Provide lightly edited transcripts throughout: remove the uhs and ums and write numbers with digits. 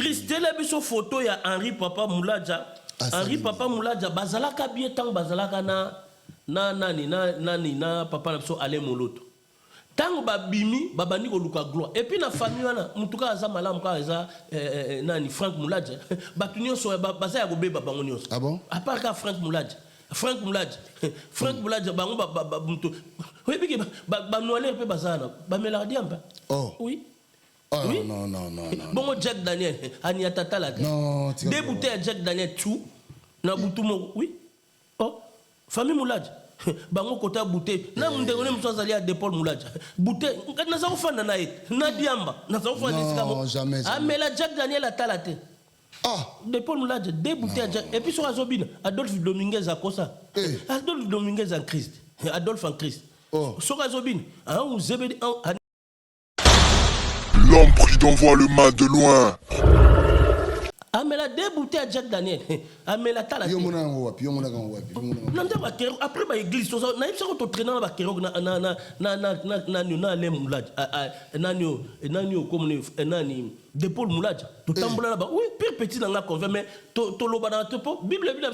Christelle biso photo ya Henri Papa Moulaja. Henri Papa Moulaja bazalaka bien tant bazalaka na papa na biso Alain Moloto. Tant babimi babani ko luka gloire. Et puis na famille wana mutuka aza malamu ka aza nani Frank Moulaja. Batunyo so bazaya ko beba bango nyonso. Ah bon? À part ka Frank Moulaja. Frank Moulaja bango mutu. Oui biki ba noaler pe bazana. Ba meladi amba. Oh. Oui. Oh, oui? Non. Bon, Jack Daniel, Aniatata la non, des bouteilles à Jack Daniel, tout. Na boutou, oui. Oh, famille Moulad. Bango kota bouteille. Na mundé, on aime soit allé à Dépol Moulad. Bouteille, n'a pas fait de naït. Na diamba, n'a pas fait de non, jamais. Ah, mais la Jack Daniel a talaté. Ah, Dépol Moulad, des bouteilles à Jack. Et puis sur Azobine, Adolphe Dominguez a quoi ça? Adolphe Dominguez en Christ. Adolphe en Christ. Oh. Sur Azobine, hein, ou Zébédé, L'homme prudent voit le mal de loin. Amela deux bouteilles à Jack Daniel. Amela tala. Yo mona wapi, yo mona wapi. Non ba kero après ba église to na yebisa ko to traîner ba kero na le moulad. Nani comme nani de Paul Moulad. To tambola ba oui pire petit na nga convainc mais to loba na to po Bible na 1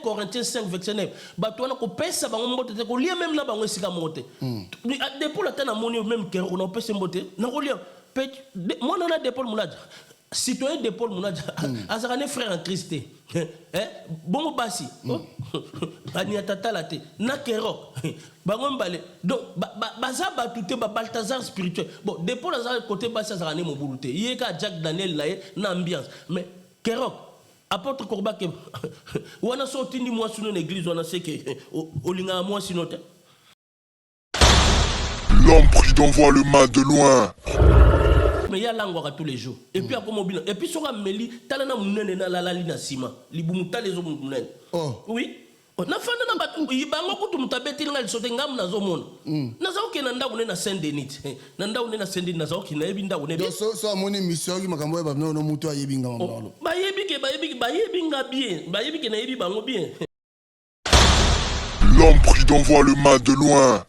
Corinthiens 5 verset 9. Ba to na ko pesa ba mbote te ko lia même na ba ngosika mote. De Paul atana moni même kero na pesa mbote na ko lia moi on a des Paul Moulad. Citoyen de Paul Moulad, azarane frère en Christ. Bon basi, aniatata la te, na kero, bangon bale. Donc baza batute ba Balthazar spirituel. Bon, de Paul azarane côté basi azarane mo bulute. Yeka Jack Daniel laye na ambiance. Mais kero, apôtre Korba ke, wana so tindi moi sino l'église wana se ke olinga moi sinote. L'homme prudent voit le mal de loin. Mais il y a l'angoisse tous les jours. Et puis, et puis, sur la meli, talana mounene na la lina sima. Libumuta les hommes mounene. Oh. Oui. Na fana na batu ibango kutu mutabeti ngali sote ngam na zomona. Na zaoki na ndawu na Saint-Denis. Na ndawu na Saint-Denis na zaoki na yebi ndawu ne. So amoni mission ki makambo ba no mutu ayebi ngam ngalo. Ba yebi nga bien. Ba yebi ke na yebi bango bien. L'homme prudent voit le mal de loin.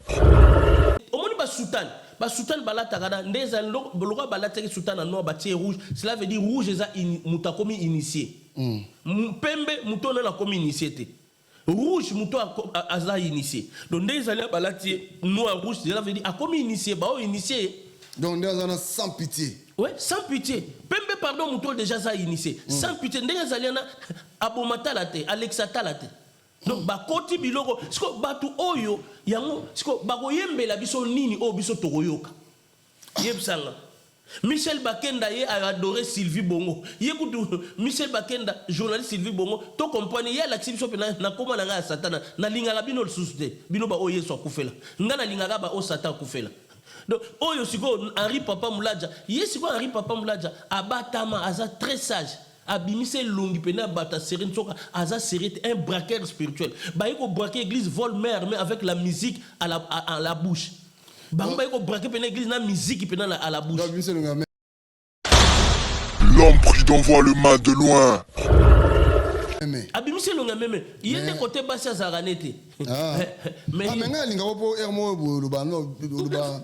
Omoni ba sultan. Ba sultan balata kada ndeza loka balata ki sultan no batie rouge, cela veut dire rouge eza muta komi initié. Pembe muto na komi initié te. Rouge muto aza initié. Donc ndeza la balati noir rouge, cela veut dire a komi initié ba o initié. Donc ndeza na sans pitié. Ouais, sans pitié. Pembe pardon muto déjà za initié. Sans pitié ndeza na abomata la te, Alexa talate. Donc ba koti biloko siko batu oyo yango siko bako yembela biso nini o biso tokoyoka yebsanga Michel Bakenda ye a adoré Sylvie Bongo ye kutu Michel Bakenda journaliste Sylvie Bongo to compagnie ye la biso pena na koma na nga satana na lingala bino suste bino ba oye so kufela ngana lingala ba o satan kufela. Donc oyo siko Henri Papa Moulaja ye siko Henri Papa Moulaja abatama aza très sage. Abimise longi pena bata serine soka aza serite un braqueur spirituel. Ba yeko braquer église vol mère mais avec la musique à la bouche. Ba yeko braquer pena église na musique pena à la bouche. L'homme prudent voit le mal de loin. Abimise longa meme. Yende côté basi azaranete. Mais nga linga po ermo luba no luba.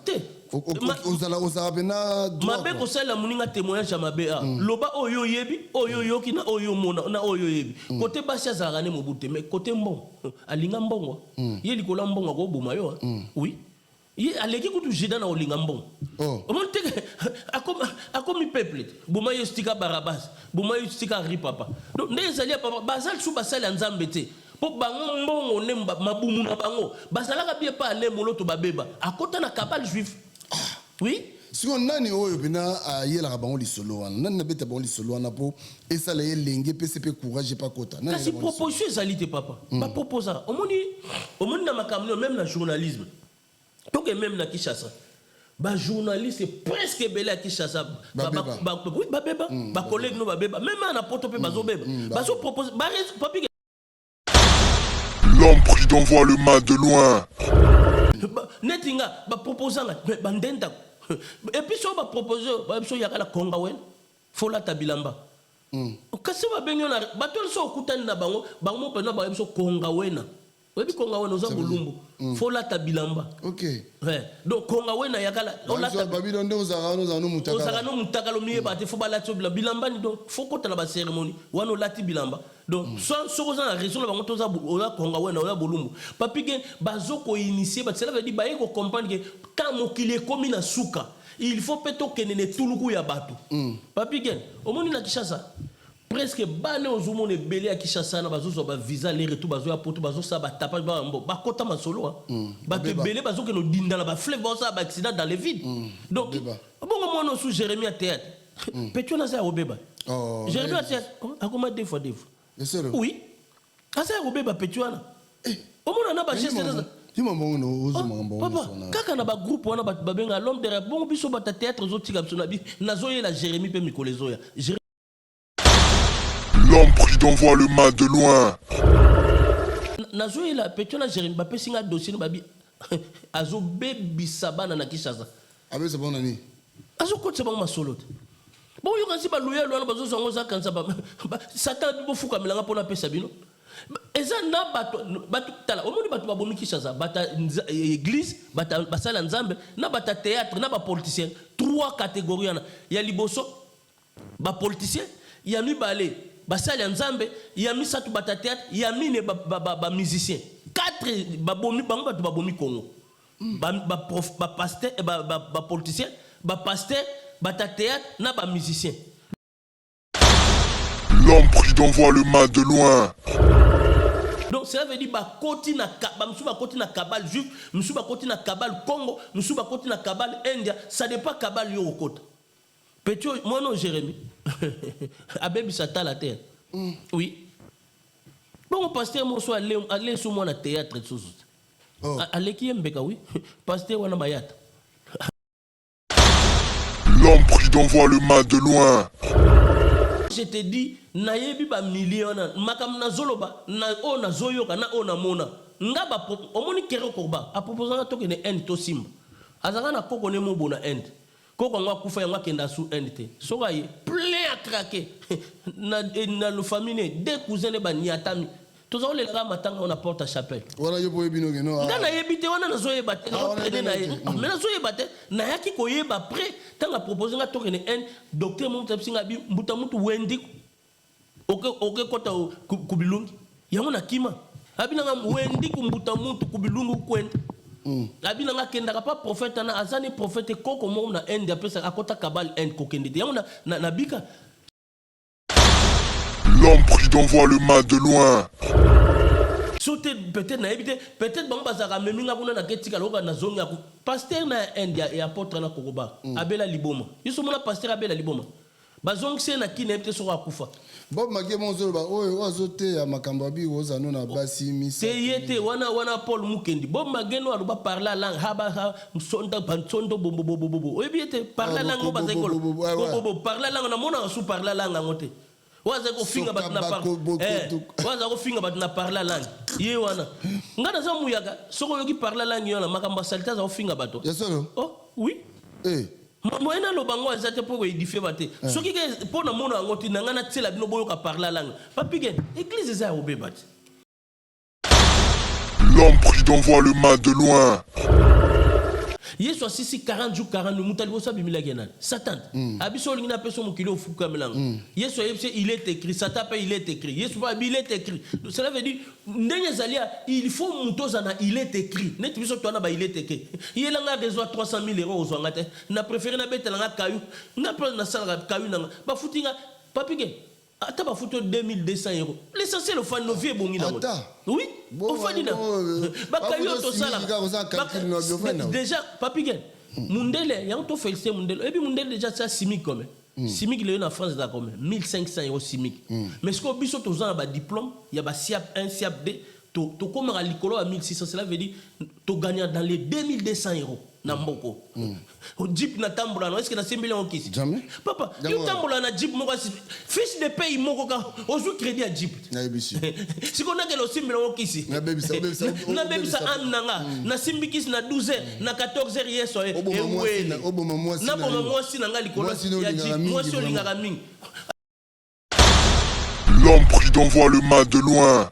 Mabe ko sala muninga témoignage ya mabe a loba oyo yebi oyo yoki na oyo mona na oyo yebi côté basi azarane mobute mais côté mbongo alinga mbongo ye likola mbongo ko boma yo oui ye aleki kutu jida na olinga mbongo omonte akomi peuple boma yo stika Barabas boma yo stika Henri Papa donc ndezali papa bazal sou basali nzambe te po bango mbongo ne mabumu na bango bazalaka bien pa ale moloto babeba akota na cabale juif. Oui. Si on a une bina yela rabon li solo wana nan na beta bon li solo wana po et ça les lengue PCP courage pas kota. Kasi proposition ezalité papa. Ba proposa. Omoni na makamno même na journalisme. Donc même na Kinshasa. Ba journaliste presque belé à Kinshasa. Oui ba beba. Ba collègue no ba beba. Même na poto pe bazo beba. Bazo propose ba papi. L'homme prudent voit le mal de loin. Netinga ba proposanga bandenda et puis so ba proposer ba so yakala konga wen fola tabilamba kasi ba benyo na ba tol so kutani na bango pena ba so konga wena Oui, konga we noza bulumbu. Faut la tabilamba. Ok. Ouais. Donc konga we na yakala. On la Babylone nous avons mutaka. Ozaka no mutaka lo miye bate faut bala tso bilamba ni donc faut ko tala ba cérémonie. Wano lati bilamba. Donc sans sokoza na raison la bango toza ola konga we na ola bulumbu. Papi gen bazoko initier ba cela veut dire ba eko comprendre que tant mokili komi na suka. Il faut peto kenene tuluku ya bato. Papi gen omoni na Kinshasa. Presque bane ozumo ne belé à Kinshasa na bazo ba visa les retour bazo ya poto bazo sa ba tapage ba mbo ba kota masolo ba te belé bazo ke no dinda na ba fleuve ba sa ba accident dans les vides. Donc bon moi no sous Jérémie à théâtre. Petio na sa obeba. Jérémie à théâtre a comment deux fois. Oui. Asa obeba petio na. Omona na ba geste na. Papa, kaka na ba groupe wana ba benga l'homme de rap bon biso ba théâtre zo tika biso na bi na zo la Jérémie pe mikolezo ya. L'homme prie d'en voir le mal de loin. Nazo la petio na Jérémie ba pesinga dossier ba bi azo bebi sabana na Kinshasa. Abe c'est bon nani. Azo ko tse ba masolo. Bon yo kansi ba loyer lo na bazo zongo za kansa ba Satan bi bo fuka melanga pona pesa bino. Eza na bato tala omoni bato ba bomi Kinshasa bata église bata basala nzambe na bata théâtre na ba politicien trois catégories na ya liboso ba politicien ya mibale basala nzambe ya misatu bata théâtre ya mine ba musicien quatre ba bomi bango bato ba bomi Congo ba prof ba pasteur ba politicien ba pasteur bata théâtre na ba musicien. L'homme prie d'en voir le mal de loin. Donc cela veut dire ba koti na kabal juif, musuba koti na kabal Congo, musuba koti na kabal India, ça dépend kabal yo okota. Petio moi non Jérémie. Abebi sata la terre. Oui. Bon pasteur mo so aller sur moi na théâtre tout. Allez qui mbeka oui. Pasteur wana mayata. L'homme prie d'en voir le mal de loin. Je te dis nayebi ba million na makam na zoloba na o na zoyoka na o na mona ngaba omoni kero koba a proposanga to kene end to simba azanga na koko ne mo bona end koko ngwa kufa yangwa kenda su end te soka ye plein à craquer na le famille deux cousins ne ba niatami tozo le la matanga on apporte à chapelle wala yo boye bino ngeno ngana yebite wana na zoyeba te na na ye mais na zoyeba te na yaki ko yeba près tanga proposanga to kene end docteur mo tapsinga bi mbuta mutu wendi oke kota kubilungi yango na kima abinanga wendi kumbuta mutu kubilungu kwenda abinanga kenda pa prophète na azani prophète koko mo na end apesa akota kabal end kokende yango na bika. L'homme prie d'en voir le mal de loin. Sauter peut-être na éviter peut-être bon bazaka meminga kuna na ketika loka na zongi ya pasteur na end ya apôtre na kokoba abela liboma yiso mona pasteur abela liboma bazong se na kine peut so akufa Bob Magie monzo ba oyo azote ya makambo abi ozano na basi misa teyete wana Paul Mukendi Bob Magie no aluba parler langue haba msonda bansondo bobo oyebiete parler langue bazekolo bobo parler langue na mona su parler langue ngote waza ko finga bat na waza ko finga bat na parler langue ye wana ngana za muyaga soko yoki parler langue yona makamba salita za ko finga bato yesolo oh oui moi na lo bango azate pour édifier baté soki ke pona mona ngoti na ngana tsela bino boyo ka parler langue papi gen église za obebat. L'homme prie d'en voir le mal de loin. Yesu asisi 40 jours 40 nuits mutali bosa bimila genan Satan abiso lingina peso mukilo fuka melango Yesu yebse il est écrit Satan pa il est écrit Yesu pa il est écrit cela veut dire ndenge zalia il faut mutoza na il est écrit net biso to na ba il est écrit yelanga besoin 300 000 € ozwanga te na préféré na betelanga kayu na pa na sala kayu nanga ba futinga papike ata ba futo 2200 €. L'essentiel au fan no vie bongi na oui au fan dina ba kayo to sala déjà papi gen mundele yang to féliciter mundele et puis mundele déjà ça simic comme simic le na France da comme 1500 € simic mais ce que biso to za ba diplôme ya ba siap 1 siap 2 to comme à l'école à 1600 cela veut dire to gagner dans les 2200 € na mboko o jeep na tambola no est-ce que na sembele on kisi jamais papa yo tambola na jeep moko fiche de paye moko ka ozu crédit à jeep na ebisi siko na ke lo sembele on kisi na baby sa am nanga na simbi kisi na 12h na 14h yeso e oboma mwasi na boma mwasi nanga likolo ya jeep mwasi olingaka mingi. L'homme prie d'en voir le mal de loin.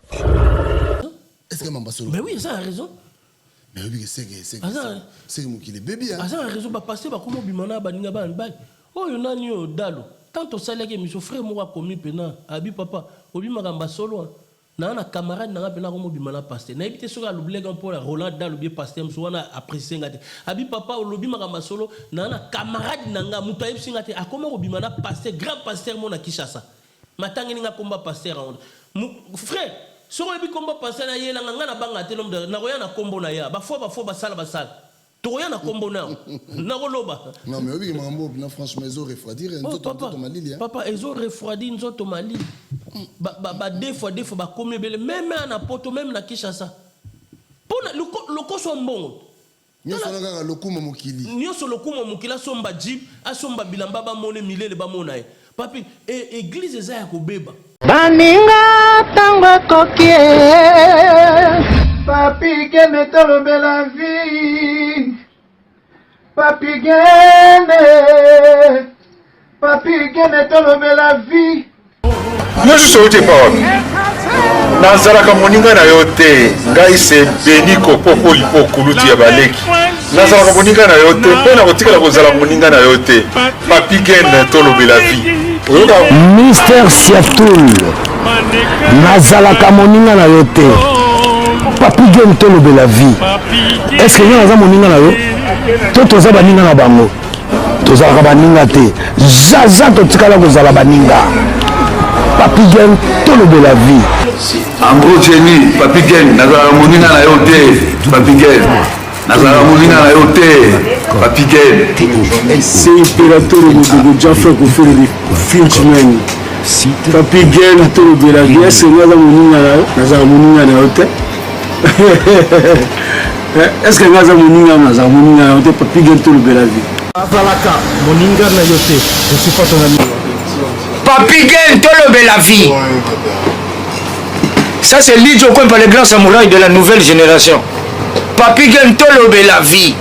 Est-ce que Mambasolo? Mais oui, ça a raison. Mais oui, c'est que mon qu'il est bébé. Ça a raison, passer comme Bimana, Baninga, Banbay. Oh, il y a un dalo. Tant au salaire que mes frères m'ont commis pena, Abi papa, Obi Magambasolo. Na camarade na pena comme Bimana passer. Na évité sur le blague pour Roland Dalo bien passer, m'soana apprécié ngate. Abi papa, Obi Magambasolo, na camarade nanga mutaïb singate. A comment Bimana passer, grand pasteur mon à Kishasa. Matangi nga combat pasteur. Frère. Si on a combat passer na yé na ngana banga telom de na roya na combo na ya. Ba fo ba sala. Toya na combo na. Na roloba. Non mais oui mambo na franchement ils ont refroidi papa ils ont refroidi nzoto mali. Ba deux fois ba comme même na poto même na Kinshasa. Pona loko so mbongo. Nyoso na lokuma mokili. Nyoso lokuma mokila somba jib, asomba bilamba ba mone milele ba mona e. Papi église eza ya kobeba. Baninga tango kokie Papi gene tolobe la vie Papi gene tolobe la vie Moi je suis au parole. Nazalaka moninga na yote ngai se beni kopopo lipo kuluti ya baleki. Nazalaka moninga na yote pona kotikala kozala moninga na yote. Papi gene tolobe la vie. Mister Siatoul nazalaka moninga na yo te papi gen tolobe la vie est-ce que naza moninga na yo to toza baninga na bango tozalaka baninga te jaja totikala kozala baninga papi gen tolobe la vie en gros Jenny papi gen nazalaka moninga na yo te papi gen nazalaka moninga na yo te papi gen c'est impérateur de Jaffa Kofi de Finchman papi gen tolobe la vie est-ce que naza moninga na yo nazalaka moninga na yo te est-ce que naza moninga na yo te papi gen tolobe la vie azalaka moninga na yo te je suis pas ton ami papi gen tolobe la vie. Ça c'est Lidjo Kwempa, le grand samouraï de la nouvelle génération. Papi gen tolobe la vie.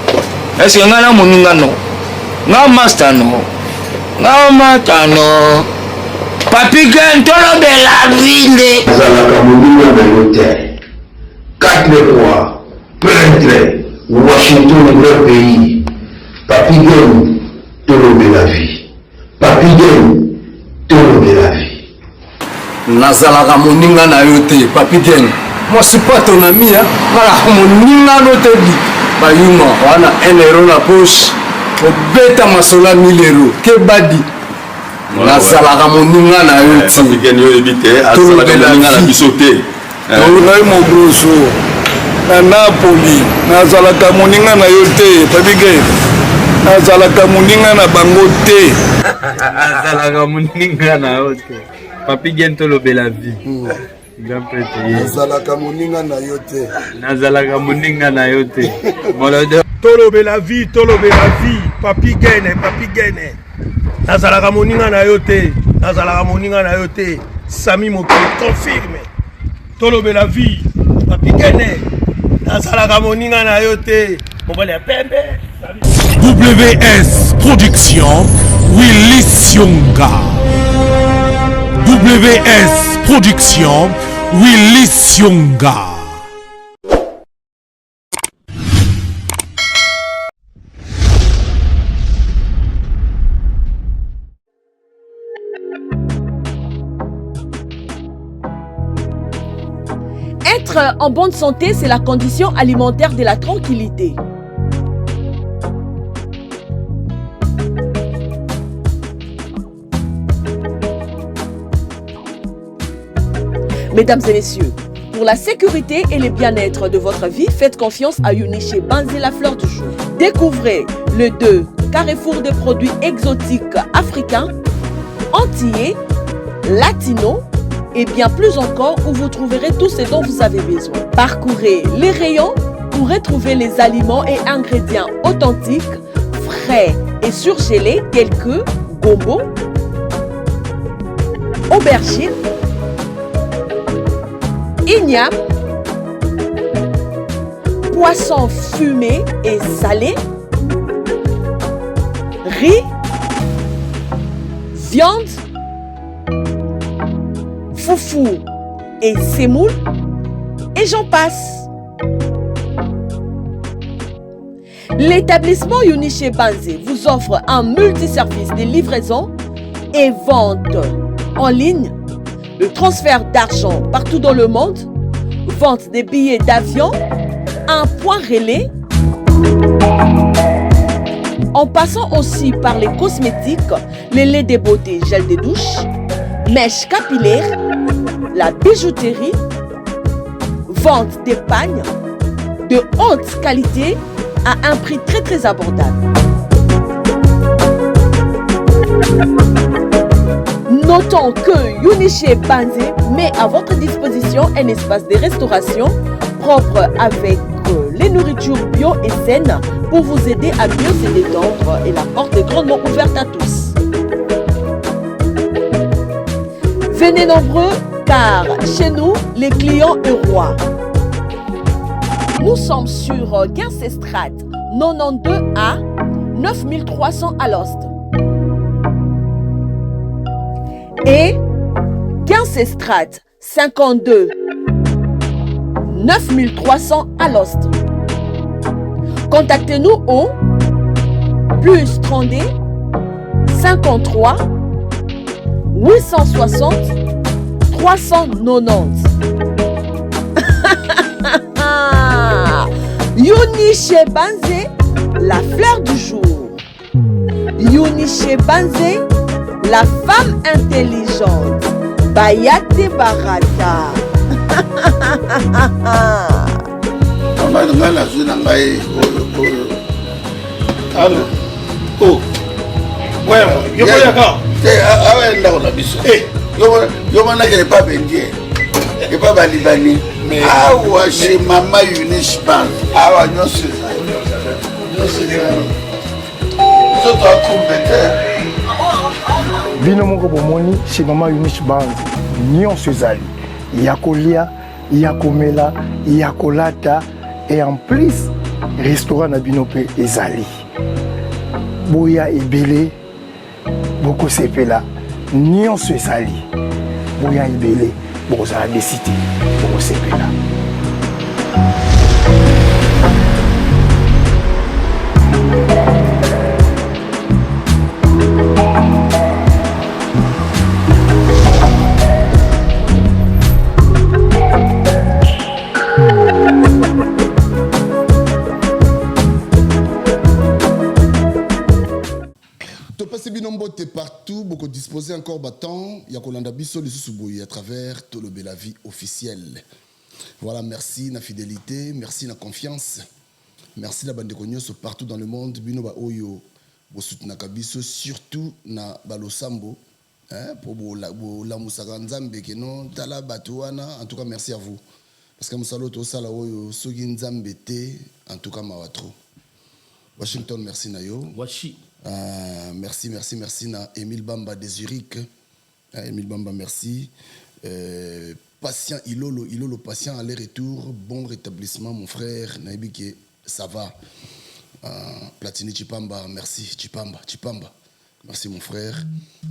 Est-ce que ngana moninga no? Nga master no. Nga mata no. Papi gen tolobe la vie. Zalaka moninga na yote. 4 fois, prêtre, Washington, le grand pays. Papi gen tolobe la vie. Papi gen tolobe la vie. nazalaka moninga na yo te papi gen moi c'est pas ton ami hein nalaka moninga no te bi bayuma wana 1 euro na poche obeta masola 1000 euro ke badi nazalaka moninga na yo te papi gen yo ebite azalaka moninga na biso te ngai mobroso na Napoli nazalaka moninga na yo te papi gen nazalaka moninga na bango te nazalaka moninga na yo te papi gen tolobe la vie. Grand prêtre. Nazalaka moninga na yo te. Nazalaka moninga na yo te. Tolobe la vie, papi gene. Nazalaka moninga na yo te. Nazalaka moninga na yo te. Sami Mokili confirme. Tolobe la vie, papi gene. Nazalaka moninga na yo te. Mobile pembe. WS Production Willy Sionga. WS Production Willy Sionga. Être en bonne santé, c'est la condition alimentaire de la tranquillité. Mesdames et messieurs, pour la sécurité et le bien-être de votre vie, faites confiance à Uniché Banzi la fleur du jour. Découvrez le 2 carrefour de produits exotiques africains, antillais, latinos et bien plus encore où vous trouverez tout ce dont vous avez besoin. Parcourez les rayons pour retrouver les aliments et ingrédients authentiques, frais et surgelés tels que gombo, aubergine, igname, poisson fumé et salé, riz, viande, foufou et semoule, et j'en passe. L'établissement Uniché Banzé vous offre un multiservice de livraison et vente en ligne, le transfert d'argent partout dans le monde, vente des billets d'avion, un point relais, en passant aussi par les cosmétiques, les laits de beauté, gel de douche, mèches capillaires, la bijouterie, vente d'épargne de haute qualité à un prix très très abordable. Notons que Uniché Banzé met à votre disposition un espace de restauration propre avec les nourritures bio et saines pour vous aider à mieux se détendre et la porte est grandement ouverte à tous. Venez nombreux car chez nous, les clients sont rois. Nous sommes sur 15 Estrade 92A 9300 à l'Ost et 15 Estrade 52 9300 à l'Ost. Contactez-nous au plus 32 53 860 390. Uniché Banzé, la fleur du jour. Uniché Banzé, la femme intelligente. Bayate Barata. awa chez Mama Uniche Bank awa nyonso bino moko bomoni chez Mama Uniche Bank nyonso ezali ya kolia ya komela ya kolata et en plus restaurant na bino pe ezali boya ebele boko sepela nyonso ezali boya ebele boko za décider boko sepela. Partout, beaucoup disposer encore battant, il y a Kolanda Bisso, les sous-bouyés à travers tout le Bella Vie officiel. Voilà, merci na fidélité, merci na confiance, merci la bande de partout dans le monde, bino ba oyo, bo soutenir Kabiso, surtout na balosambo, hein, pour la Moussaka Nzambe que non, tala batouana, en tout cas merci à vous, parce que Moussalo to sala oyo, sogi Nzambe te, en tout cas mawatro. Washington, merci na yo. Washi. Merci na Émile Bamba de Zurich. Émile Bamba, merci. Patient Ilolo, patient aller-retour. Bon rétablissement, mon frère. Naibike, ça va. Platini Chipamba, merci. Chipamba. Merci, mon frère.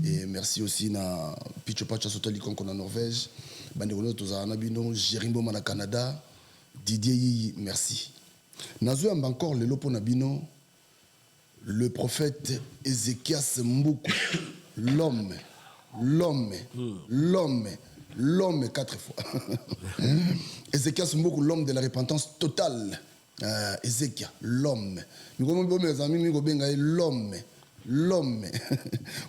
Et merci aussi na Picho Pacha Sotalikon en Norvège. Banderono Tozana Bino, Jérimbo Mana Canada. Didier Yi, merci. Nazo encore le Lopo Nabino. Le prophète Ézéchias Mboukou, l'homme 4 fois. Ézéchias Mboukou, l'homme de la repentance totale. Ézéchias, l'homme. L'homme.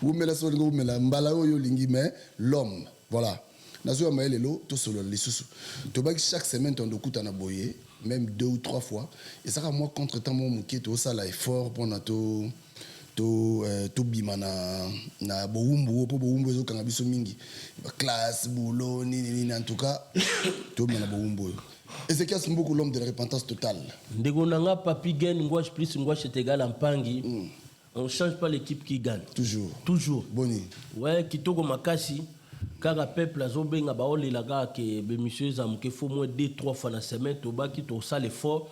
Vous me la mbala lingi mais l'homme. Voilà. Nazo amaelelo to solo lisusu. To bak chaque semaine ton dokuta na boye. Même 2 ou 3 fois. Et ça, moi, contre-temps, mon qui est au sale effort pour notre bima na boumbo, pour boumbo, zo kangabiso mingi. Classe, boulot, ni, en tout cas, tout le monde et c'est qu'est-ce beaucoup l'homme de la repentance totale. Ndegonanga, papi gagne, ngouach plus, ngouach est égal en pangi. On ne change pas l'équipe qui gagne. Toujours. Boni. Ouais, Kitoko Makasi. Car peuple azobenga baole laga que be monsieur zamuke faut moins 2-3 fois la semaine to ba ki to ça l'effort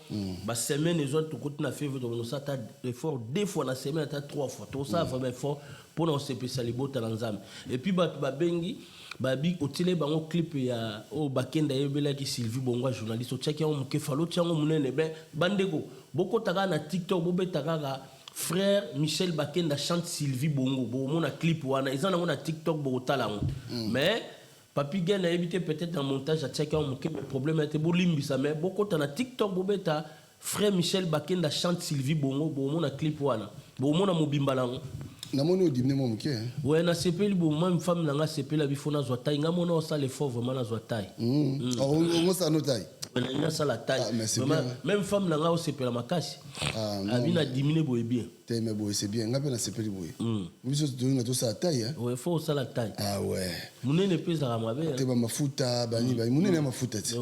ba semaine les autres to continue à faire donc ça ta effort 2 fois la semaine ta 3 fois to ça vraiment effort pour nous se les bottes dans zam et puis babengi babi otile bango clip ya o bakenda yebela ki Sylvie Bongo journaliste otchaki on ke falo tiango munene ben bandeko boko taka na TikTok bobetaka frère Michel Bakenda chante Sylvie Bongo bo mona clip wana ils en na TikTok bo talango mais Papi Gen a évité peut-être un montage à tchaki on ke problème était bo limbisa mais boko ta na TikTok bobeta frère Michel Bakenda chante Sylvie Bongo bo mona clip wana bo mona mobimbalango na mono odimne mo mke ouais na sepeli bo même femme na nga sepela bifona zwa taille nga mona ça l'effort vraiment na zwa taille on ça no taille na ça la taille même femme na nga sepela makasi abi na diminuer boye bien mais boye c'est bien nga pe na sepeli boye biso donner to ça taille hein ouais faut ça la taille ah ouais munene pesa kama be te ba mafuta bani ba munene mafuta ti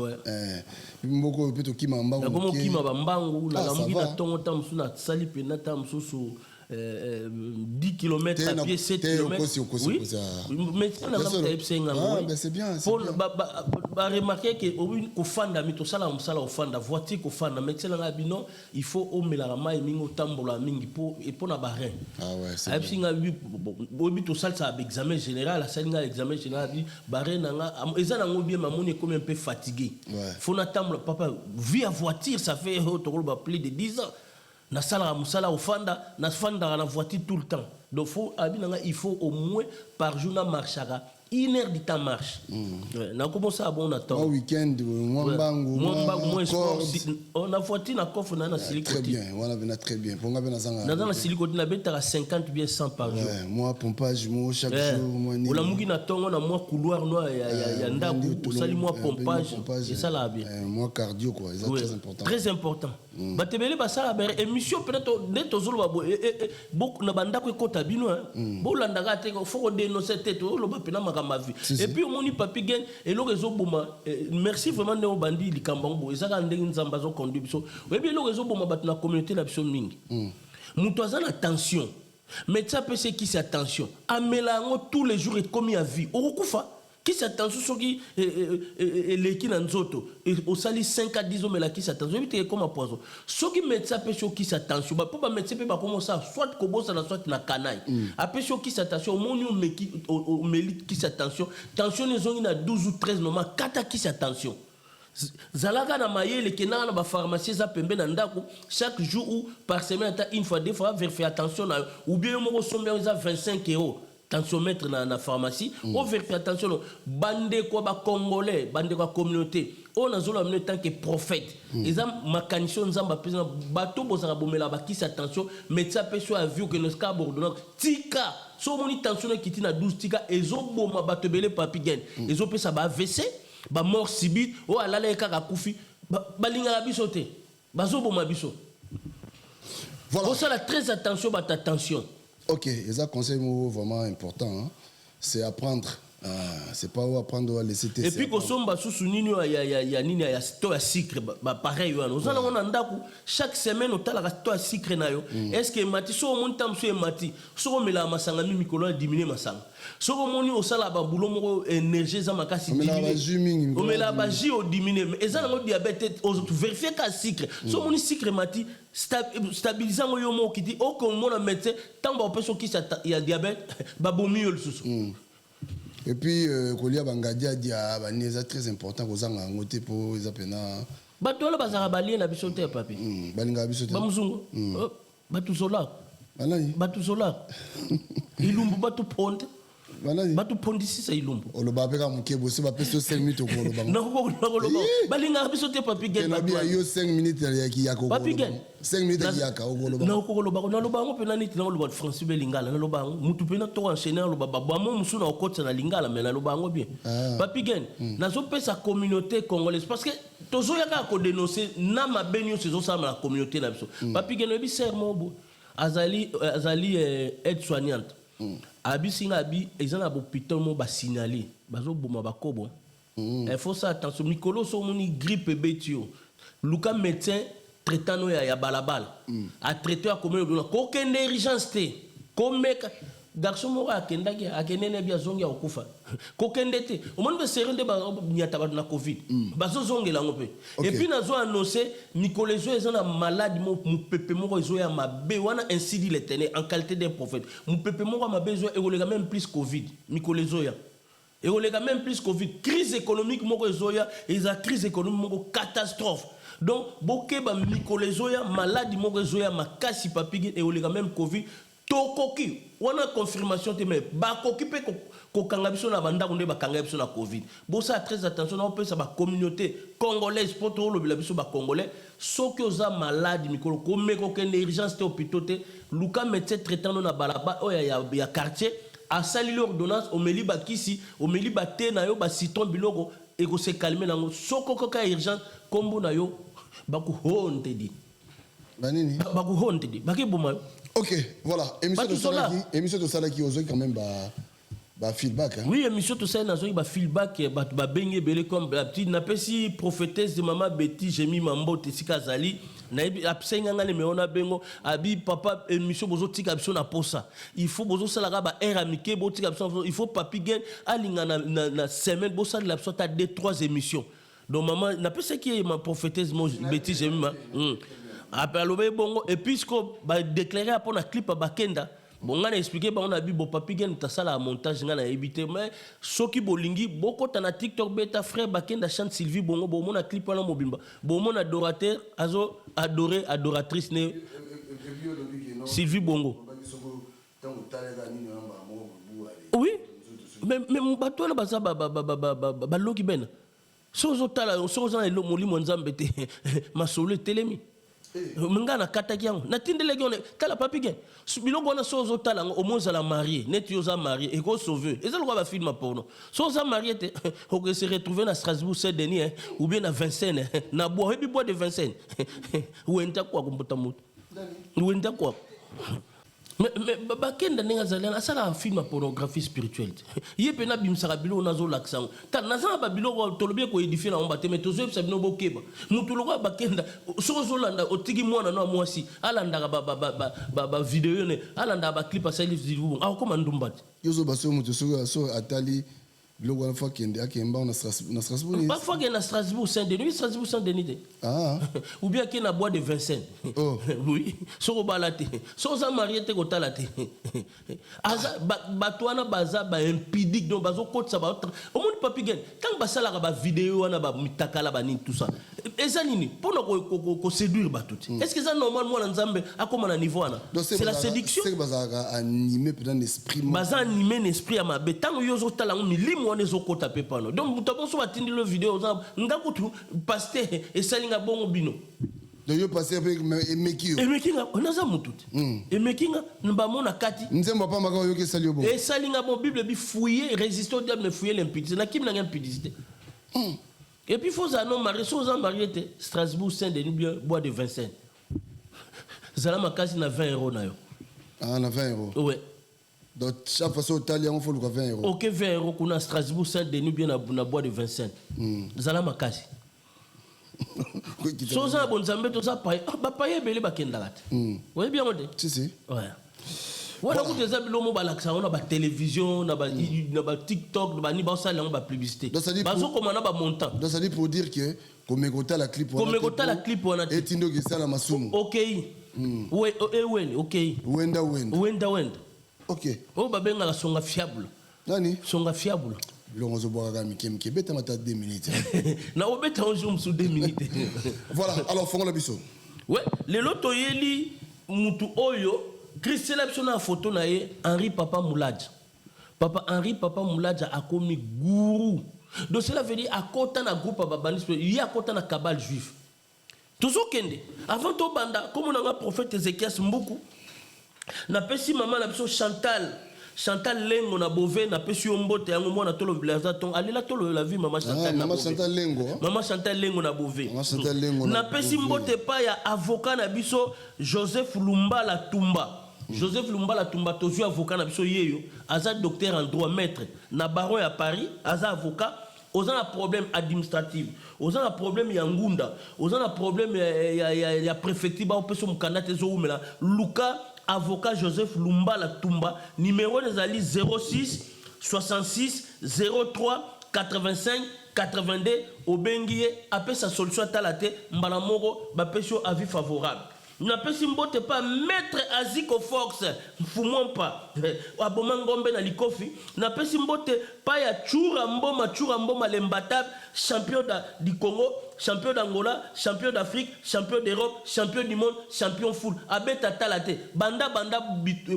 mboko pe to kima mbangu na komo kima ba mbangu na ngambi na tongo tamsu na sali pe na tamsu 10 km à pied, 7 km. Oui, mais c'est bien. Pour remarquer que fanda mito sala msala ofanda voiture ko fanda mais c'est là bino il faut au melarama et mingo tambola mingi pour na barin. Ah ouais, c'est bien. Singa bobi to sala ça examen général, la singa examen général bi barin nga ezana ngo bien mamoni comme un peu fatigué. Faut na tambola papa via voiture ça fait plus de 10 ans. Na sala musala ofanda na fanda na voiture tout le temps donc il faut au moins par jour na marchara 1 heure de temps marche na commence à bon attend week-end moi sport on a voiture na coffre na silicone très bien on a très bien pour ngabena zanga na silicone na beta 50 bien 100 par jour moi pompage moi chaque jour moi ni on a mugi na tongo na moi couloir noir ya ndaku osali moi pompage et ça là bien moi cardio quoi c'est très important batebele basala ba émission peut-être neto zolo ba beaucoup na banda ko kota bino bo landaka te faut dénoncer tête lo ba pena ma vie et puis on Papi Gen et le réseau boma merci vraiment ne bandi likambango ezaka ndenge nzamba zo conduire biso et bien le réseau boma bat na communauté na biso mingi muto azana attention mais ça peut c'est qui c'est attention amelango tous les jours et commis à vie okufa qui s'attention sur qui les qui n'enzoto au sali 5 à 10 ans mais là qui s'attention éviter comme un poison ce qui met ça peut sur qui s'attention bah pour pas mettre pas comme ça soit kobo ça soit na canaille après sur qui s'attention au monde mais qui au mélite qui s'attention tension les ont na 12 ou 13 normalement 4 qui s'attention zalaka na mayele ke na ba pharmacie za pembe na ndako chaque jour ou par semaine une fois deux fois vérifier attention ou bien mo sommer za 25 €. Tensiomètre dans la pharmacie, on fait attention, bande quoi ba congolais, bande quoi communauté, on a zolo amené tant que prophète. Ils ont ma canison zamba président bateau bozara bomela ba qui attention, mais ça peut soit vu que nos cas bordonnant tika, so moni tension qui tina 12 tika ezo boma bateau belé Papi Gen. Ezo peut ça ba AVC, ba mort subite, o alala kaka kufi, ba linga biso te. Bazo boma biso. Voilà. Ça la très attention ba attention. Ok, et ça conseil vraiment important, hein? C'est apprendre. C'est pas apprendre à laisser tes. Et puis quand on va sous nini ya nini ya sto ya sucre pareil on a ndaku chaque semaine on tala sto ya sucre na yo est-ce que mati so montam so mati so mela masanga mi mikolo diminuer masanga so moni o sala ba boulot mo énergie za makasi diminuer o mela ba ji o diminuer mais ezana ngo diabète o vérifier ka sucre so moni sucre mati stabilisant yo mo kiti o ko mona médecin tant ba personne qui ya diabète ba bomi yo le sous. Et puis, Kolia Bangadia dit à Baneza très important aux Angoté pour les apena. Batola Bazara Balien a bisoté, papi. Balinga bisoté. Bamzungo. Batuzola. Batu Zola. Ilumbu Batu Ponte. Batu Ponte ici, c'est Ilumbu. On le babera mon kebo, c'est pas plus de 5 minutes au Kolo Bango. Non, Balinga bisoté, Papi Gen. Il y a 5 minutes qui y a Papi Gen. 5 minutes qui y a Kolo Bango. Non, Kolo Bango. Non, le Bango, penanit, non, le Français Belingala, non, le Bango. Moutupena, toi, enchaîné, le Baba. Moi, Moussou, au côté de la Lingala, mais le Bango bien. Papi Gen. N'a pas sa communauté congolaise. Parce que, toujours, il y a qu'à dénoncer, n'a ma bénio, c'est ça, la communauté là. Papi Gen, il sert mon beau. Azali aide-soignante. Abi singa abi ezana hôpital mo ba signaler bazo boma ba kobo il faut ça attention mikolo so moni grippe betio luka médecin traitant ya balabala a traiter comme ko kende urgence té comme garçon moko akendene bia zongi ya okufa kokende te omoni be serende ba nyata ba na covid bazo zongela ngope et puis nazo annoncer mikolo ezo eza na malade mo pepe moko ezo ya mabe wana ainsi dit l'Éternel en qualité d'un prophète mo pepe moko mabe ezo egolega même plus covid mikolo ezo ya egolega même plus covid crise économique moko ezo ya eza crise économique moko catastrophe donc bokeba mikolo ezo ya malade moko ezo ya makasi papigi egolega même covid tokoki wana confirmation te mais bakoki pe kokanga biso na banda konde bakanga biso na covid bosa très attention na opesa ba communauté congolaise poto lobela biso ba congolais soki oza malade mikolo komeko kende urgence te hôpital te luka médecin traitant na balaba oya ya quartier asali l'ordonnance omeli bakisi omeli bate na yo ba citron biloko et ko se calmer nango soko koka urgence kombo na yo baku honte di banini baku honte di bakiboma. Ok, voilà. Émission de Salaki Ozo quand même feedback. Hein? Oui, émission de Salaki feedback. Benye belé comme la petite napesi prophétesse de maman Betty Jemi Mambo Tessika Zali. Naibi absenga ngane me ona bengo abi papa émission bozo tika biso na posa. Il faut bozo salaka ba era mike bo tika biso il faut papi gen alinga na semaine bo sala biso ta 2-3 émissions. Donc maman napesi qui est ma prophétesse Betty Jemi après le bongo et puisque ba déclarer après un clip à Bakenda bon on a expliqué on a vu bon papi gen ta sala montage ngana éviter mais soki bolingi boko ta na TikTok beta frère Bakenda chante Sylvie bongo bon mon a clip na mobimba bon mon adorateur azo adoré adoratrice ne Sylvie bongo oui mais bato na baza ba loki ben sozo tala sozo na molimo nzambe te masolo telemi mengana kataki yango natindeleki on tala papi gen biloko wana sozo tala ngo omonzala marié net yoza marié et ko sauver ezalo ba film porno soza marié te on se retrouver na Strasbourg Saint-Denis ou bien na Vincennes na bois et puis bois de Vincennes ou enta kwa kumbota mutu ou enta kwa mais Bakenda nenga zalena asala un film pornographie spirituelle yepe na bimsaka bilo nazo laksango ta nazana ba bilo tolobie ko édifier na mbate mais tozo yebisa bino bokeba mutu lokwa Bakenda sozo landa otiki mwana no mwasi alanda ba vidéo ne alanda ba clip asali vidéo akoma ndumbati yozo baso mutu so atali biloko wana fois kende akemba na Strasbourg pas fois que na Strasbourg Saint-Denis ah ou bien que na bois de Vincennes oui soko balate soza marié te kotala te aza batwana baza ba impidique donc bazo kotsa ba au monde papi gen quand basala ba vidéo wana ba mitakala ba ni tout ça ezanini pona ko séduire batuti est-ce que ça normalement na nzambe akoma na niveau wana c'est la séduction c'est baza animé peut-être l'esprit baza animé l'esprit ama betango yozo tala milimo wana ezokota pe pano donc mutaboso batindi le vidéo ngakutu pasteur esalinga bongo bino donc yo pasteur pe emekinga onaza mututi emekinga mbamona kati nzemba pa maka yo ke salio bon esalinga bon bible bi fouiller résister au diable mais fouiller l'impudicité na kim na impudicité et puis faut ça non marié aux mariés Strasbourg Saint-Denis bien bois de Vincennes zala makasi na 20 € na yo na 20 €. Ouais. Donc chaque fois au Italien on faut le 20 €. OK 20 € kuna Strasbourg Saint-Denis bien na bois de Vincennes. Zala makasi. Soza bon zambe to za paye ba paye belé bakenda kat. Oui bien modé. Si. Ouais. Voilà ko des abilo mo balaksa on ba télévision na ba TikTok na ba ni ba sala on ba publicité. Bazo komana ba montant. Donc ça dit pour dire que comme écouter la clip wana et tindo ki sala masumu. OK. Ouais OK. Wenda. Ok. Oh babenga la songa fiable. Nani? Songa fiable. Lonzo boraga mikemke beta mata 2 minutes. Na obeta on joue sous 2 minutes. Voilà, alors fongo la biso. Ouais, le loto yeli mutu oyo Christelle biso na photo na ye Henri Papa Moulaja. Papa Henri Papa Moulaja a commis gourou. Donc cela veut dire à côté na groupe babani il y a côté na cabale juif. Toujours kende. Avant to banda comme on a prophète Ézéchias Mbuku. Na pesi maman na biso Chantal Lengo na bové na pesi ombote yango mwana tolo blaza ton alela tolo la vie maman Chantal maman Chantal Lengo maman Chantal Lengo na bové maman Chantal Lengo na pesi mbote pa ya avocat na biso Joseph Lumbala Tumba Joseph Lumbala Tumba tozu avocat na biso yeyo aza docteur en droit maître na baron à Paris aza avocat aux un problème administratif aux un problème ya ngunda aux un problème ya préfecture ba opeso mukanda tezo umela Luka avocat Joseph Lumbala Tumba, numéro des alliés 06 66 03 85 82 Obengie, après sa solution à Talate, Mbalamoro, Bapesio avis favorable. Na pesi mbote pas maître Aziko Fox fumon pas abomangombe na likofi na pesi mbote pas ya chura mboma lembata champion du Congo, champion d'Angola, champion d'Afrique, champion d'Europe, champion du monde, champion full abeta talate banda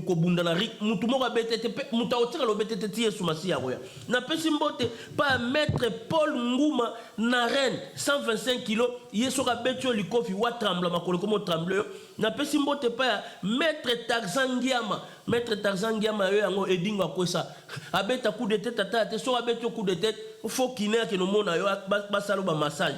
ko bunda na rik mutu moko abetete muta otira lo betete tie sumasi ya roya na pesi mbote pas maître Paul Ngouma na reine 125 kg yeso ka betio likofi wa trembla makolo comme trembleur na pesi mbote pa maître Tarzan Ngiama yo yango edinga kwesa abeta coup de tête tata so abeta coup de tête faut kiné ke no mona yo basalo ba massage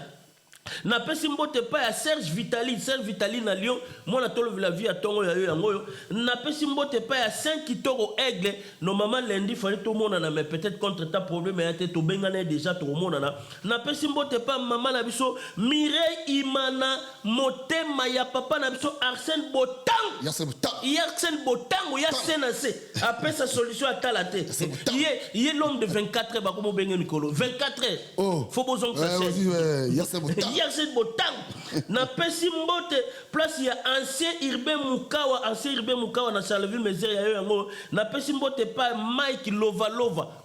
na pesi mbote pa ya Serge Vitali na Lyon mona tolo la vie à tongo ya yo yango yo na pesi mbote pa ya 5 kitoko aigle normalement lundi fallait tout mona na mais peut-être contre ta problème ya te to bengana déjà to mona na pesi mbote pa maman na biso Mireille Imana motema ya papa na biso Arsène Botang Arsène Botang ya senase après sa solution à talate il est l'homme de 24 heures ba comme benga Nicolo 24 heures faut besoin que ça Yassine Botang na pesi mbote place ya ancien urbain Mukawa na Charleville Mézières ya yango na pesi mbote pa Mike Lova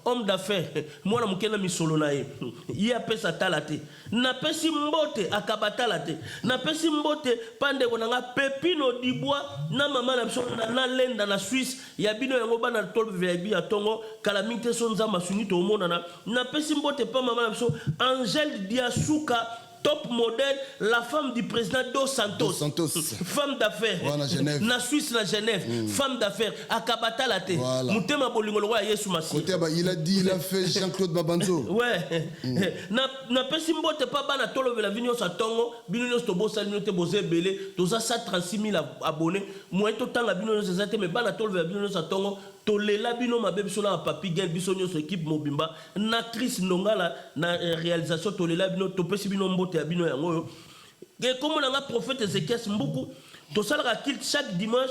homme d'affaires mwana mukena misolo na ye ya pesa talate na pesi mbote akabatalate na pesi mbote pande konanga Pepino Dibois na mama na biso na lenda na Suisse ya bino yango bana tolbe VIP ya tongo kalamite sonza masuni to mona na pesi mbote pa mama na biso Angèle Diasuka top modèle, la femme du président Dos Santos. Femme d'affaires. Voilà, Genève. Na Suisse, na Genève. Femme d'affaires. Akabata la tête. Moutema Bolingolo wa Yesu Masi. Il a dit, il a fait Jean-Claude Babanzo. Ouais. Na pesi mbote pa bana tolo vela vinyo sa tongo, bino to bosa bino te bozé belé, toza 136 000 abonnés. Moi to tanga bino se zate me bana tolo vela bino sa tongo. Tolela bino mabe biso na papi gel biso nyoso équipe mobimba na Chris Nongala na réalisation tolela bino topesi bino mbote ya bino yango et comme on a prophète Ézéchiel Mbuku to sala kilt chaque dimanche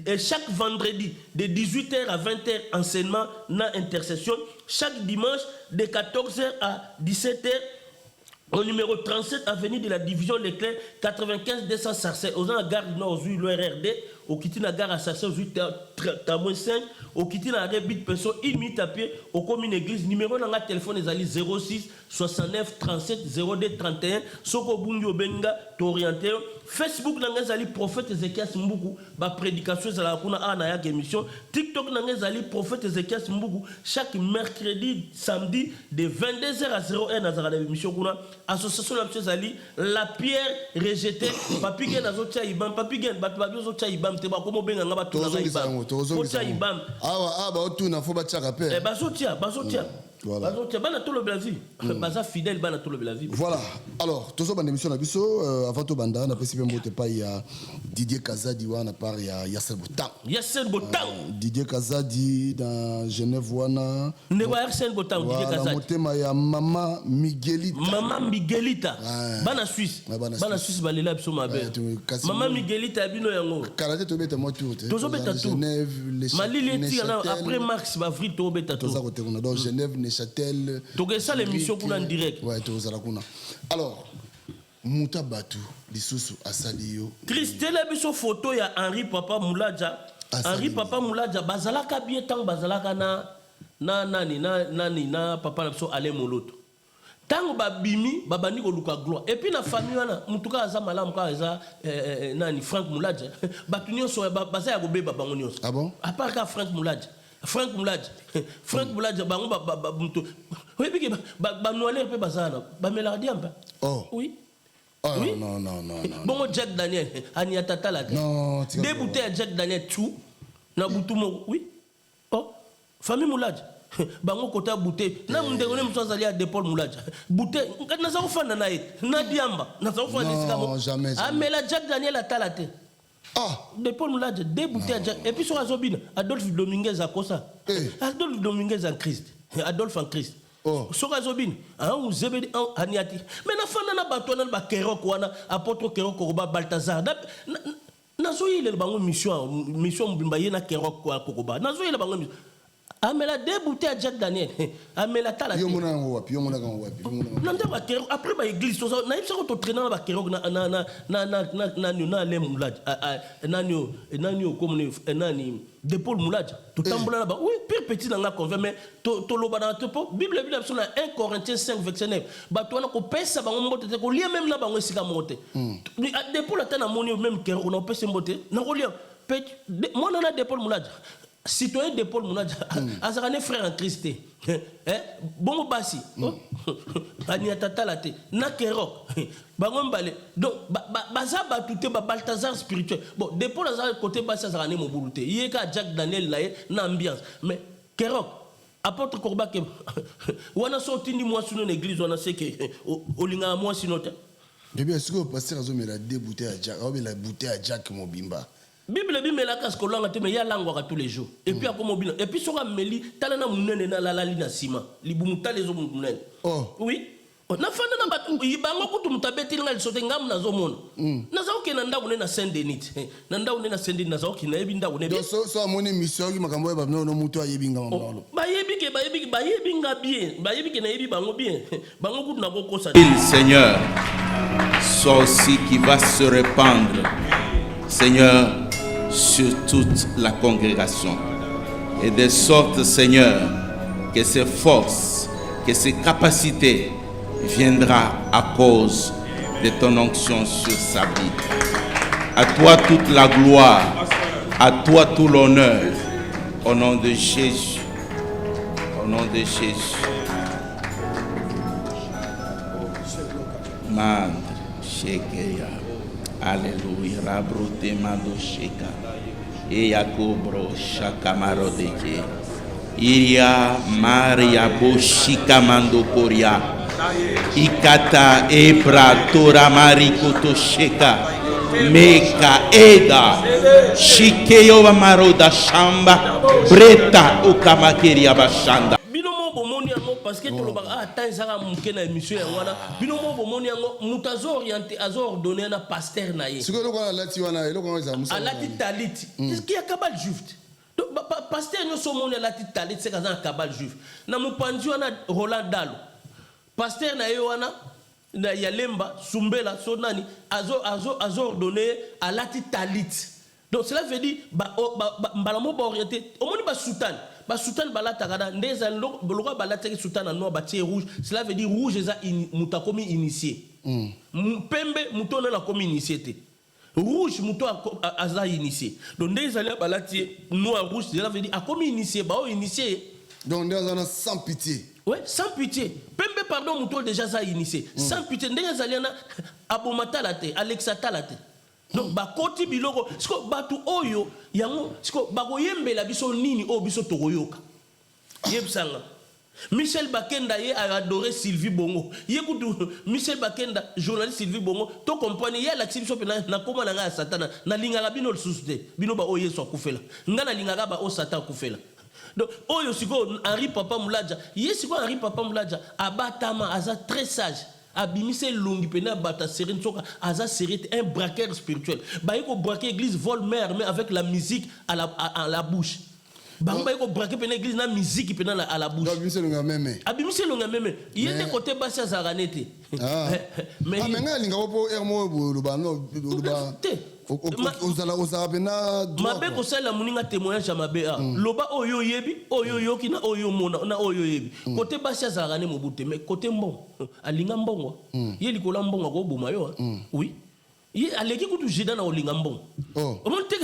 et chaque vendredi de 18h à 20h enseignement na intercession chaque dimanche de 14h à 17h au numéro 37 avenue de la division Leclerc 95 200 Sarcelles aux gare du Nord au RRD au Kitina gare à Sarcelles au Tamoin 5 au Kitina Rebit Peso 1 minute à pied au commune église numéro dans la téléphone des alliés 06 69 37 02 31 Soko Bungi Obenga t'orienter Facebook dans les alliés prophète Ézéchiel Mbuku ba prédication za la kuna ana ya émission TikTok dans les alliés prophète Ézéchiel Mbuku chaque mercredi samedi de 22h à 01h dans la émission kuna association la pierre rejetée papi gen azotia ibam papi gen batbabi azotia ibam te ba komo benga ngaba tuna ibam otia ibam ba otuna fo ba tchaka pe bazotia voilà bazotia bana to le blavi baza fidèle bana to le blavi voilà alors tozo bande émission na biso avant to banda na pesi mbote pa ya Didier Kazadi wana par ya Yassine Botang Didier Kazadi dans Genève wana ne wa Yassine Botang Didier Kazadi motema ya mama Miguelita bana Suisse balela biso mabe mama Miguelita bino yango karate to beta moto tozo beta tout Genève les Malili après mars avril to beta tout donc Genève Neuchâtel toke ça l'émission kuna en direct ouais toza la kuna alors Mouta Batu lisusu asali yo Christelle biso photo ya Henri Papa Moulaja bazalaka bien tant bazalaka na papa na biso ale moloto tango babimi babandi ko luka gloire et puis na famille wana mutuka aza malamu ka aza Frank Moulaja batu nyonso bazaya ko beba bango nyonso ah bon à part ka Frank Moulaja bango mutu oui biki ba noaler pe bazana ba meladiam pa oui. Oh, oui? Non. Bon, Jack Daniel, Aniatata la non, des bouteilles à Jack Daniel, tout. Na boutou, oui. Oh, famille Moulaj. Bango kota bouteille. Na munde on aime soit aller à Dépol Moulaj. Bouteille, na sa enfant na naït. Na diamba. Na sa enfant non, jamais. Ah, mais la Jack Daniel a talate. Ah, Dépol Moulaj, des bouteilles à Jack. Et puis sur Azobine, Adolphe Dominguez a cosa. Adolphe Dominguez en Christ. Adolphe en Christ. Oh. Soka zobin ou zebedi aniati mais na fana na batona ba keroko wana apôtre keroko ba Balthazar nazoyele bango mission mbimba na Kerok kwa kokoba nazoyele bango mission amela débuté à Jack Daniel amela tala yo mona ngo wapi nanda ba Kerok après ba église to na yebisa ko to traîner ba Kerok na lem mulaj nanyo comme nani de Paul Moulad tout tambola là-bas oui pire petit dans la convainc mais to loba na to Bible sur 1 Corinthiens 5 verset 9 ba to na ko pesa ba mbote te ko lia même na bango sika monte de Paul atana moni même Kerok na pesa mbote na ko lia moi na de Paul Moulad citoyen de Paul Moulad azarane frère en Christ bon basi ani tatala te na Kerok bango mbale donc baza batute ba Balthazar spirituel bon de Paul azar côté basi azarane mobulute yeka Jack Daniel laye na ambiance mais Kerok apôtre Korba ke wana sorti ni moi sur une église on a sait que olinga moi sinote depuis est-ce que pasteur azomela débouter à Jack la bouteille à Jack Mobimba Bible la casse kolanga te mais ya langwa tous les jours et puis akomo bino et puis soka meli talana munene na lali na sima libumuta les hommes munene oui na fanda na batu ibango kutu mutabeti ngal sote ngam na zomona na zaoke na ndawo na Saint-Denis na ndawo na Saint-Denis na zaoke na yebi ndawo ne donc so amoni mission ki makambo ya babno no mutu ayebi ngam mbalo bayebi nga bien bayebi ke na yebi bango bien bango kutu na kokosa Seigneur soit aussi qui va se répandre Seigneur sur toute la congrégation et de sorte Seigneur que ces forces, que ces capacités viendra à cause de ton onction sur sa vie. À toi toute la gloire, à toi tout l'honneur, au nom de Jésus, au nom de Jésus. Mandre, Shekeya. Alléluia. Rabrote mando sheka. E yakobro shakamaro deke. Iria Maria boshika mando koria. Ikata ebra tora marikoto sheka. Meka eda. Shikeyo maroda shamba. Breta ukamakeria bashanda. Parce que tout le monde a tant ça manqué na émission wana bino mo bomoni yango mutazo orienté azor donner na pasteur na ye siko lo kwa lati wana lo kwa za musa alati talit qui a kabal juif donc pasteur no so moni alati talit c'est kaza kabal juif na mupanzi wana Roland Dalo pasteur na ye wana na yalemba sumbela so nani azor donner alati talit donc cela veut dire balamo ba orienté au moni ba sultan ba sultan balata kada ndeza lokwa balata ki sultan na noir batie rouge cela veut dire rouge eza mutakomi initié pembe mutona la komi initié te rouge muto aza initié donc ndeza la balati noir rouge cela veut dire akomi initié ba o initié donc ndeza na sans pitié ouais sans pitié pembe pardon muto déjà za initié sans pitié ndeza na abomata la te Alexa talate donc bakoti biloko siko batu oyo yango siko bakoyembela biso nini o biso tokoyoka yebsanga Michel Bakenda ye a adoré Sylvie Bongo yekutu Michel Bakenda journaliste Sylvie Bongo to comprendre ye la biso pe na koma na satana na lingala bino susute bino ba oyo so kufela ngana lingaka ba o satan kufela donc oyo siko Henri Papa Moulaja ye siko Henri Papa Moulaja abatama aza très sage abimise longi pena bata serine soka aza serite un braqueur spirituel ba yeko braquer église vol mère mais avec la musique à la bouche ba yeko braquer pena église na musique pena à la bouche abimise longa meme yende côté basi azaranete mais nga linga opo ermo luba no luba osala pena mabe ko sala muninga témoignage ya mabe loba oyo yebi oyo yoki na oyo mona na oyo yebi côté basi azarane mobute mais côté mbongo alinga mbongo ye likola mbongo ko boma yo oui ye aleki kutu jida na olinga mbongo omonte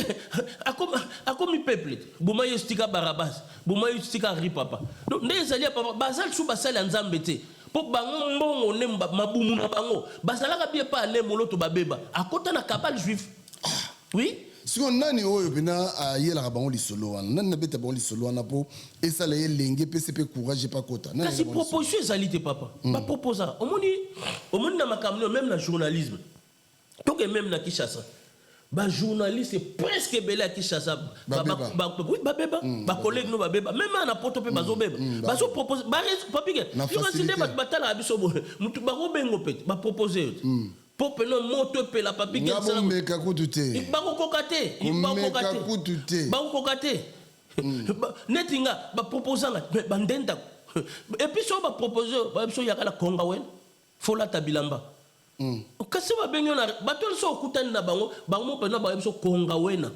akomi peuple boma ye stika Barabas boma ye stika Henri Papa donc ndezali papa basal sou basal nzambe te po bango mbongo ne mabumu na bango basalaka bien pa ale moloto babeba akota na kabal juif oui siko nani oyo bina ayela ka bango lisolo wana nani na beta bango lisolo wana po esala ye lenge PCP courage pas kota nani kasi proposition ezali te papa ba proposa omoni na makamno même na journalisme donc même na Kinshasa ba journaliste presque belé à Kinshasa oui babeba ba collègue no babeba même na poto pe bazo beba bazo proposer ba papike yo kasinde batala biso mutu ba robengo pete ba proposer Pop non moto pe la papi gen ça. Meka kutute. Ba ko kokate. Ba ko kokate. Kutute. Ba ko kokate. Netinga ba proposanga ba ndenda. Et puis so ba proposer ba so yakala konga wen. Fola tabilamba. Kasi ba benyo na ba tol so kutani na bango bango pe na ba so konga wena.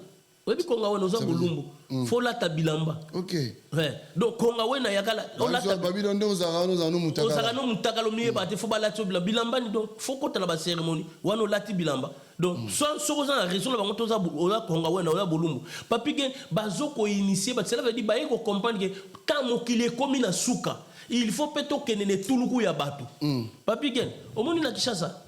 Webi konga wena oza bulumbu. Fola tabilamba. OK. Ouais. Donc konga wena yakala ola tabilamba ndo za no mutakala. Oza no mutakala miye ba te fo ba lati bilamba ni donc fo kota la ba cérémonie wano lati bilamba. Donc so za raison la bango toza ola konga wena ola bulumbu. Papi gen bazoko initier ba cela veut dire ba yeko comprendre que quand mokile komi na suka il faut peut-être que ne tuluku ya batu. Papi gen omoni na Kishasa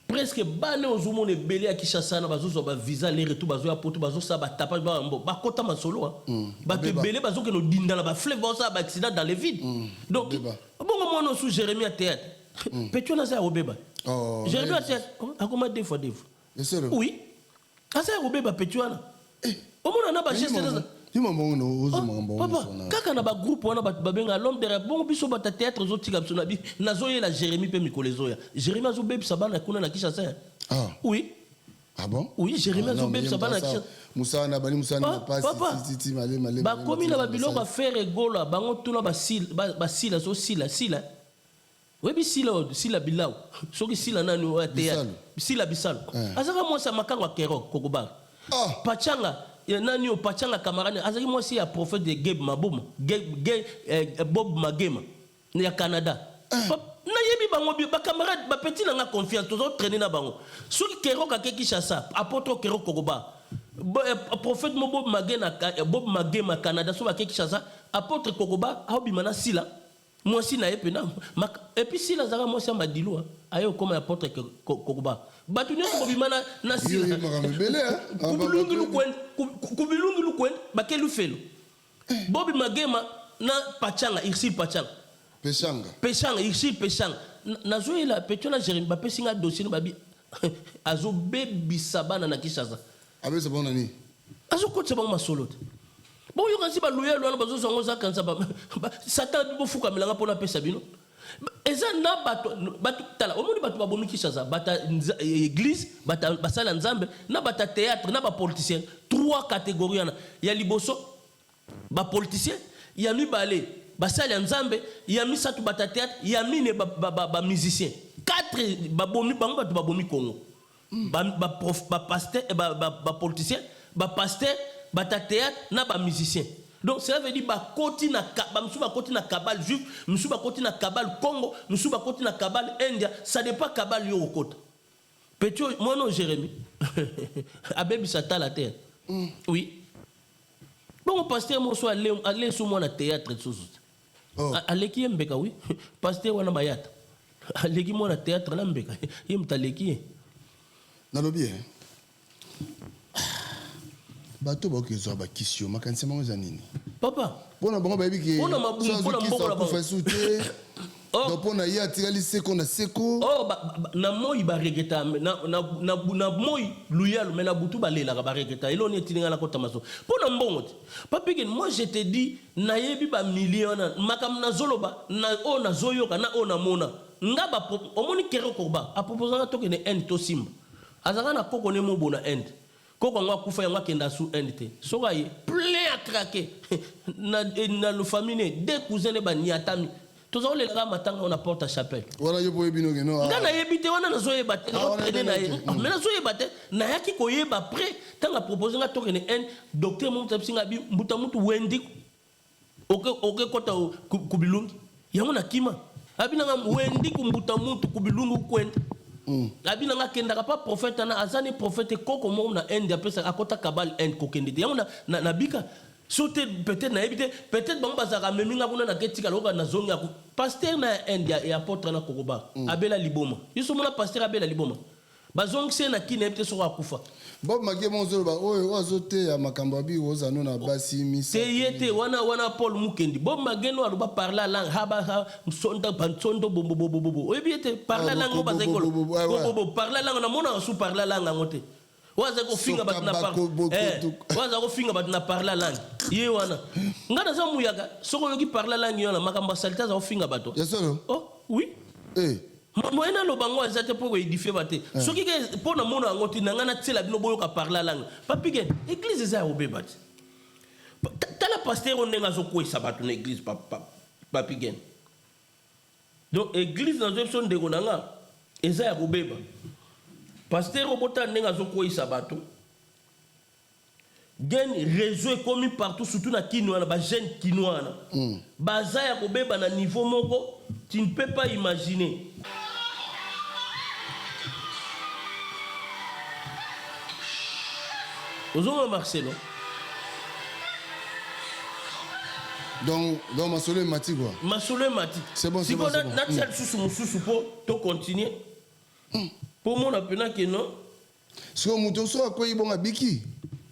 presque bane ozumo ne belé à Kishasa na bazo ba visa les retour bazo ya poto bazo sa ba tapage ba kota masolo ba te belé bazo que no dinda na ba fleuve ça ba accident dans les vides. Donc bon moi no sous Jérémie à théâtre. Petit na ça obeba. Jérémie à théâtre akoma deux fois. Oui. Asa obeba petit na. Omona na ba geste na papa, kaka na ba groupe wana ba benga l'homme de bon biso ba théâtre zo tika biso na bi nazo ye la Jérémie pe mikolezo ya. Jérémie azo bebi sabana kuna na Kishasa. Oui. Ah bon? Oui, Jérémie azo bebi sabana na Kishasa. Musa na bani Musa na passe titi male. Ba komi na ba biloko a faire egola bango tuna ba sila so sila. Webi sila bilao. Soki sila nani wa théâtre. Sila bisalo. Azaka mo sa makango kero kokoba. Pachanga nani o pachanga camarade azaki moi si ya prophète de Bob Magema ya Canada na yebi bango ba camarade ba petit na nga confiance to traîner na bango soki kero ka Kishasa apôtre kero kokoba prophète Bob Magema Canada so ba Kishasa apôtre kokoba aobima na sila moi si na epena et puis sila zaka moi si madilo ayo comme apôtre kokoba batu nyo bobima na sila kubilungu lukwen bakelu felo Bobi Magema na pachanga irsi pachanga irsi pechanga nazo ela petona Jérémie ba pesinga dossier babi azo bebi sabana na Kishasa abe sabana ni azo kotse ba masolo bon yo kansi ba loyer lo na bazo zongo za kansa ba satan bo fuka melanga pona pesa bino eza na batu tala omoni batu babomi Kishasa bata église bata basala nzambe na bata théâtre na ba politicien trois catégories ya liboso ba politicien ya mibale basala nzambe ya misatu bata théâtre ya mine ba musicien quatre babomi bango batu babomi Congo ba prof ba pasteur ba politicien ba pasteur bata théâtre na ba musicien. Donc cela veut dire ba koti na kabal juif, msuba koti na kabal Congo, msuba koti na kabal India, ça dépend kabal yo okota. Petit moi non Jérémie. Abebi sata la terre. Oui. Bon pasteur mo so aller sous moi na théâtre sous. Aleki mbeka oui. Pasteur wana bayata. Aleki mo na théâtre na mbeka. Yimtaleki. Nalobi bato bakokezwa bakisio makanisi bango eza nini papa mpona bango bayebi ke mpona te mpona ye atikali seko na seko na moi baregeta na moi luyalo me na butu balelaka baregeta eloni etininga na kota maso mpona mbongo te papike moi je te dis nayebi bamilie wana makambo nazoloba na oyo nazoyoka na oyo namona nga omoni kero koba aproposanga tokende inde to simba azalaka na koko ne mobona inde koko ngwa kufa ngwa kenda su NT soka ye plein à craquer na le famille deux cousins ba niatami tozo le la matanga on apporte à chapelle wala yobo yebino ke no ngana yebite wana nazo yebate na na ye mais nazo yebate na yaki ko yeba près tanga proposer nga tokene un docteur mon tapsinga bi mbuta mutu wendi oke kota kubilungi yango na kima abina nga wendi kumbuta mutu kubilungu kwenda abina nga kenda pa prophète na azani prophète koko mo na Inde apesa akota kabal Inde kokende yango na bika sauter peut-être na ebite peut-être bango bazaka meminga kuna na ketika loka na zonga pasteur na Inde ya apôtre na kokoba abela liboma yiso mona pasteur abela liboma bazongse na kine ebite so akufa Bob Magema ozoloba oyo azote ya makambo abi ozano na basi misa teyete wana Paul Mukendi Bob Mageno aloba parla langue haba sonda bansondo bobo oyebiete parla langue bazekolo bobo parla langue na mona su parla langue ngote waza ko finga bat na parla waza ko finga bat na parla langue ye wana ngana za muyaga soko yoki parla langue yona makambo salta za ko finga bato yesolo oh oui Moi na lobango azate pour édifier baté. Ce qui est pour na mona ngoti na ngana tsela bino boyo ka parler langue. Papi gen église za obeba. Tala pasteur on nga zo ko sabato na église papi gen. Donc église na zo son de gonanga eza ya obeba. Pasteur obota nga zo ko sabato. Gen réseau commis partout surtout na Kinoana ba jeune Kinoana. Baza ya obeba na niveau moko tu ne peux pas imaginer. Ozonga Marcelo. Donc Masolo Mati quoi. Masolo Mati. C'est bon, c'est bon. Si on a tel sous pour to continuer. Pour mon appena que non. Si on monte sur quoi il bon abiki.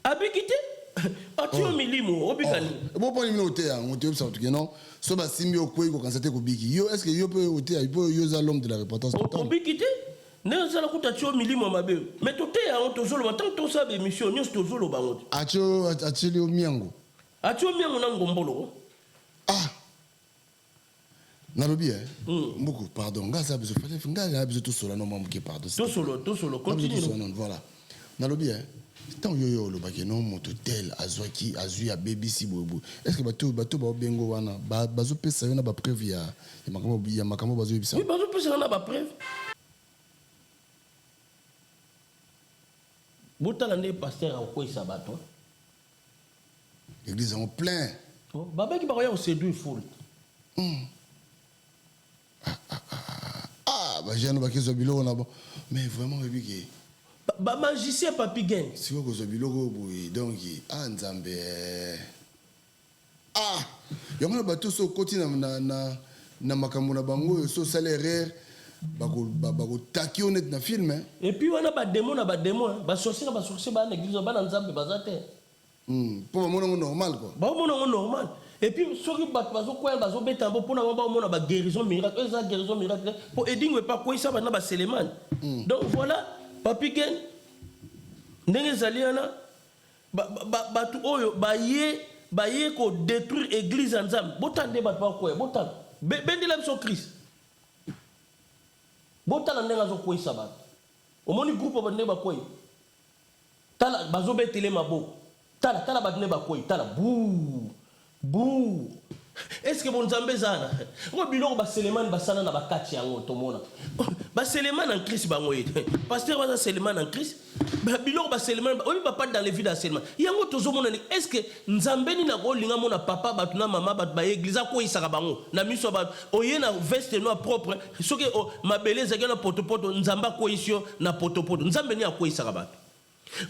Abiki te? Atio milimo obikani. Bon pour nous hôtel, on te observe que non. So ba simbi okoi ko kansate ko biki. Yo est-ce que yo peut hôtel, il peut yo za l'homme de la repentance totale. Obiki te? Ne zala kuta tio milimo mabe. Mais toté a on tozolo tant to sa be mission nyos tozolo bango. Atio le miango. Atio miango na ngombolo. Nalobi beaucoup pardon. Ngaza bezo fallait ngaza bezo tout solo non mamke pardon. Tout solo continue. Voilà. Nalobi tant yo lo bake non moto tel azwaki azui ya baby si bobo. Est-ce que bato ba bengo wana bazo pesa yo na ba preuve ya makambo bazo yebisa. Oui bazo pesa na ba preuve. Botala ne pasteur a quoi sabato. L'église en plein. Baba qui va y séduire foule. Bah j'ai un baké zobilo na bon. Mais vraiment bébé. Ba magicien papi gen. Si vous zobilo boui donc nzambe. Yonga bato so koti na makambo na bango so salaire. Bako taki honnête na film hein. Et puis on a ba démon ba sorcier ba na église ba na nzambe bazate. Pour moi normal quoi. Ba mo normal. Et puis soki bat bazo quoi bazo betambo pour na ba mo na ba guérison miracle, eza guérison miracle pour edingwe pas quoi ça ba na ba Seleman. Donc voilà, papi gen ndenge zaliana ba tu oyo ba ye ko détruire église nzambe. Botande bat ba quoi, botande. Bendela biso Christ. Botala ndenga zo koyi sabat. Omoni groupe ba ndeba koyi. Tala bazo betele mabo. Tala ba ndeba koyi. Tala bou. Est-ce que bon Nzambe zana? Ngo biloko ba Seleman basana na bakati yango tomona. Ba Seleman en Christ bango yete. Pasteur ba Seleman en Christ. Ba biloko ba Seleman oyi ba pas dans les vies de Seleman. Yango tozomona est-ce que Nzambe ni na ko linga mona papa batu na mama batu ba église ko isaka bango. Na miso ba oye na veste noire propre. Soki mabele zaki na potopoto Nzamba ko isio na potopoto. Nzambe ni ko isaka batu.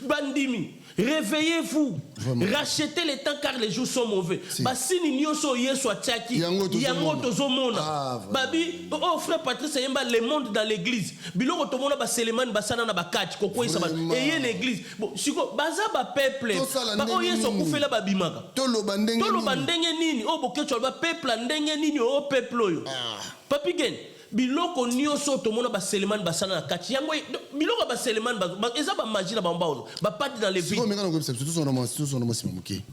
Bandimi, réveillez-vous. Rachetez les temps car les jours sont mauvais. Basini nyoso yeso ataki. Yango tozomona. Babi, oh frère Patrice yemba le monde dans l'église. Biloko tomona ba Seleman basana na bakati koko isa ba eye l'église. Bon, siko baza ba peuple. Ba o yeso kufela ba bimaka. Tolo bandenge nini? O bokecho ba peuple ndenge nini o peuple yo. Papi gen biloko nyoso tomona ba Seleman basana na kati yango biloko ba Seleman ba eza ba magie na bamba ozo ba parti dans les vies surtout son nom Simamuke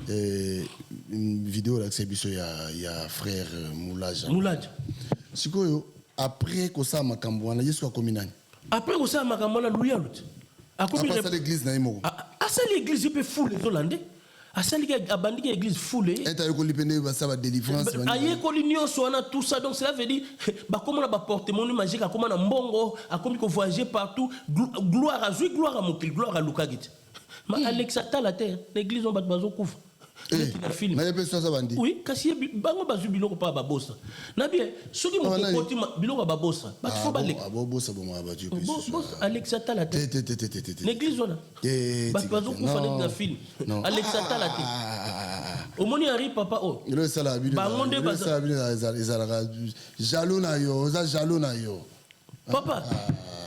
une vidéo là c'est biso ya frère Moulaja sikoyo après ko sa makambo wana yesu akomi nani après ko sa makambo wana louya lut akomi à l'église na yemo à ça l'église peut fou les Hollandais à ça l'église église foulée et ta yoko lipende ba sa ba délivrance aye ko linio so na tout ça donc cela veut dire ba comment na ba portement magique a comment na mbongo a comme ko voyager partout gloire à mokili gloire à lukagit ma Alexa ta la terre l'église on bat bazo kouf na film na yepe ça bandi oui kasi bango bazu biloko pa ba bossa na bien soki mo koti biloko ba bossa ba faut ba le bossa bon ba tu bossa Alexa ta la terre l'église on ba bazo kouf na film Alexa ta la terre omoni ari papa o le sala bi bango nde ba jaloux na yo papa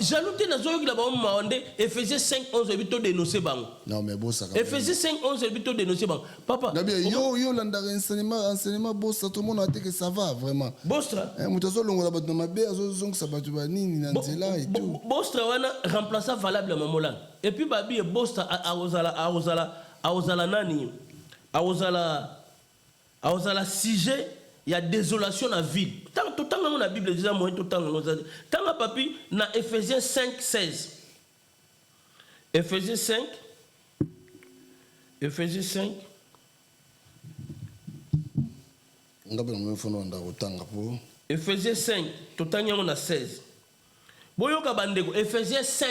jaloux te nazoyoki na bango maonde Ephésiens 5:11 ebito dénoncer bango non mais bossa Ephésiens 5:11 ebito dénoncer bango papa na bien yo landa enseignement bossa tout le monde a dit que ça va vraiment bostra muto longola bato na mabe azozongisa bato ba nini na nzela et tout bostra wana remplaçant valable mamolan et puis babi bostra aozala nani aozala sujet il y a désolation dans la ville. Tant que la Bible dit ça, moi, tant que papi, dans Ephésiens 5, 16. Ephésiens 5. Ephésiens 5. Ephésiens 5, totangi on a 16. Boyoka bandeko, Ephésiens 5,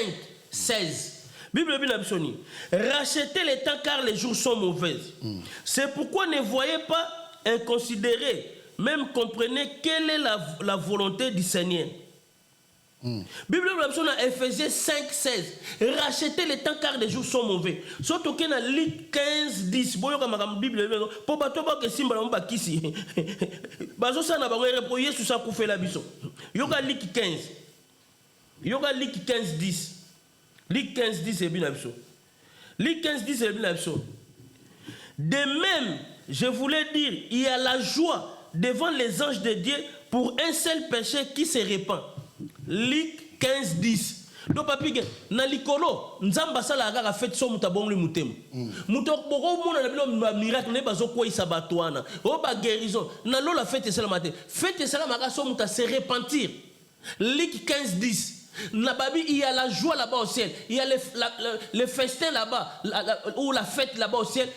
16. Bible Binabsoni. Rachetez les temps car les jours sont mauvais. C'est pourquoi ne voyez pas inconsidéré, même comprenez quelle est la volonté du Seigneur. Bible Binabsoni, Ephésiens 5, 16. Rachetez les temps car les jours sont mauvais. Surtout qu'il y a Luc 15, 10. Boyoka makam Bible pour batoba que simba lamba kisi. Bazo sana bango repo Yesu sa kufela biso. Yoka Luc 15. Yoka Luc 15, 10. Luc 15, 10 et bien absurde. Luc 15, 10 et bien absurde. De même, je voulais dire, il y a la joie devant les anges de Dieu pour un seul péché qui se répand. Luc 15, 10. Donc, papi, na likolo, nzamba sala aga fait so mutabong le mutem. Mutok boko mona na bilo miracle ne bazo ko isabatwana. O ba guérison. Na lo la fête sala matin. Fête sala maga so muta se repentir. Luc 15, 10. Nababi, il y a la joie là-bas au ciel. Il y a le festin là-bas, ou la fête là-bas au ciel.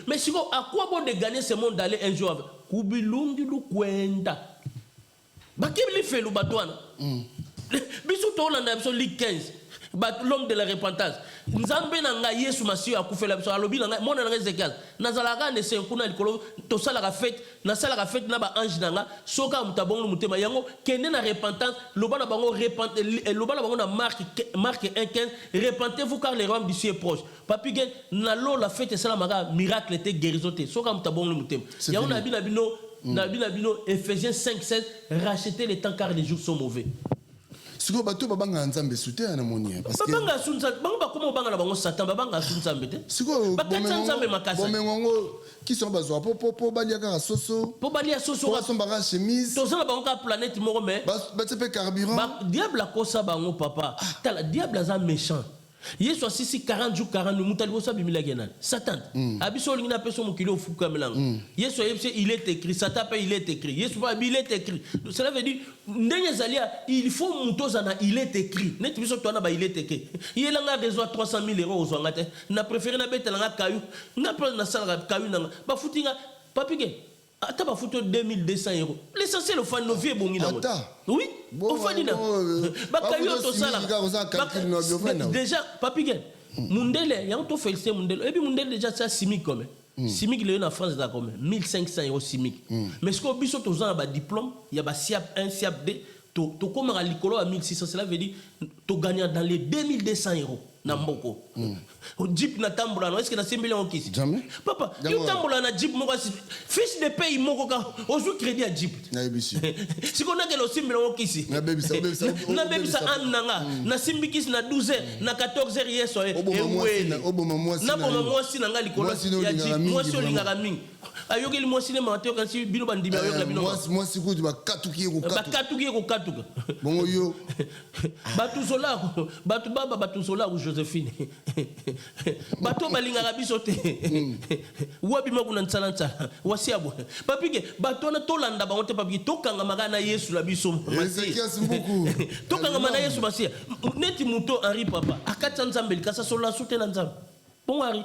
Mais si à quoi bon de gagner ce monde d'aller un jour avec Kubilungi lu kwenda. Bakim li fait le batouana. Bisou to na Bible Luc 15. L'homme de la repentance. Nzambe na nga Yesu Masiyo akufela biso alobi na nga mona na Ezekiel. Nazalaka ne senkuna likolo to sala ka fête, na sala ka fête na ba ange na nga soka mutabongo mutema yango kende na repentance, loba na bango repente loba na bango na Marc 1:15, repentez-vous car le royaume du ciel est proche. Papi gen na lo la fête sala maka miracle te guérison te soka mutabongo mutema. Yango na bino Ephésiens 5:16, rachetez les temps car les jours sont mauvais. Siko bato babanga nzambe sute na moni parce que babanga sunza banga bakoma banga na bango satan babanga sunza mbete siko bakatsa nzambe makasa bomengongo qui sont bazwa po baliaka soso po sombaka chemise to zala bango ka planète moko mais ba tsepe carburant diable akosa bango papa tala diable aza méchant. Yesu asisi 40 jours 40 nuits mutalibo sa bimila kenan Satan abiso lingina peso mukilo fuka melang Yesu il est écrit Satan pas il est écrit Yesu pas il est écrit. Cela veut dire ndenge zalia il faut mutozana il est écrit net biso to na ba il est écrit yelanga besoin 300 000 euros ozwanga te na préféré na betelanga kayu na pe na sala kayu na ba futinga papike ata ba futo 2200 euros l'essentiel au fan no vie bongi na oui au fanina ba kayo to sala déjà papike mundele ya to féliciter mundele et puis mundele déjà ça simique comme simique le en France da comme 1500 euros simique mais ce que biso to za ba diplôme ya ba siap 1 siap 2 to comme à likolo à 1600 cela veut dire to gagner dans les 2200 euros na mboko jeep na tambola est-ce que na 5 millions kisi jamais papa yo tambola na jeep moko fiche de paye moko ka ozu crédit à jeep na ebisi si qu'on a que le 5 millions kisi na bebisa nanga na simbi kisi na 12h na 14h yeso oboma mwasi na boma mwasi nanga likolo ya jeep mwasi olingaka mingi ayokeli mwasi ne mato kasi bino bandimi ayokela bino mwasi kuti bakatuki ko katuka bongo yo batu solako batu baba batu solako Joséphine bato balingaka biso te wabima kuna ntsala wasiabo papike bato na tolanda bango te papike tokanga magana Yesu la biso tokanga mana Yesu masia neti muto Henri papa akatsa nzambe likasa sola soute na nzambe bon Henri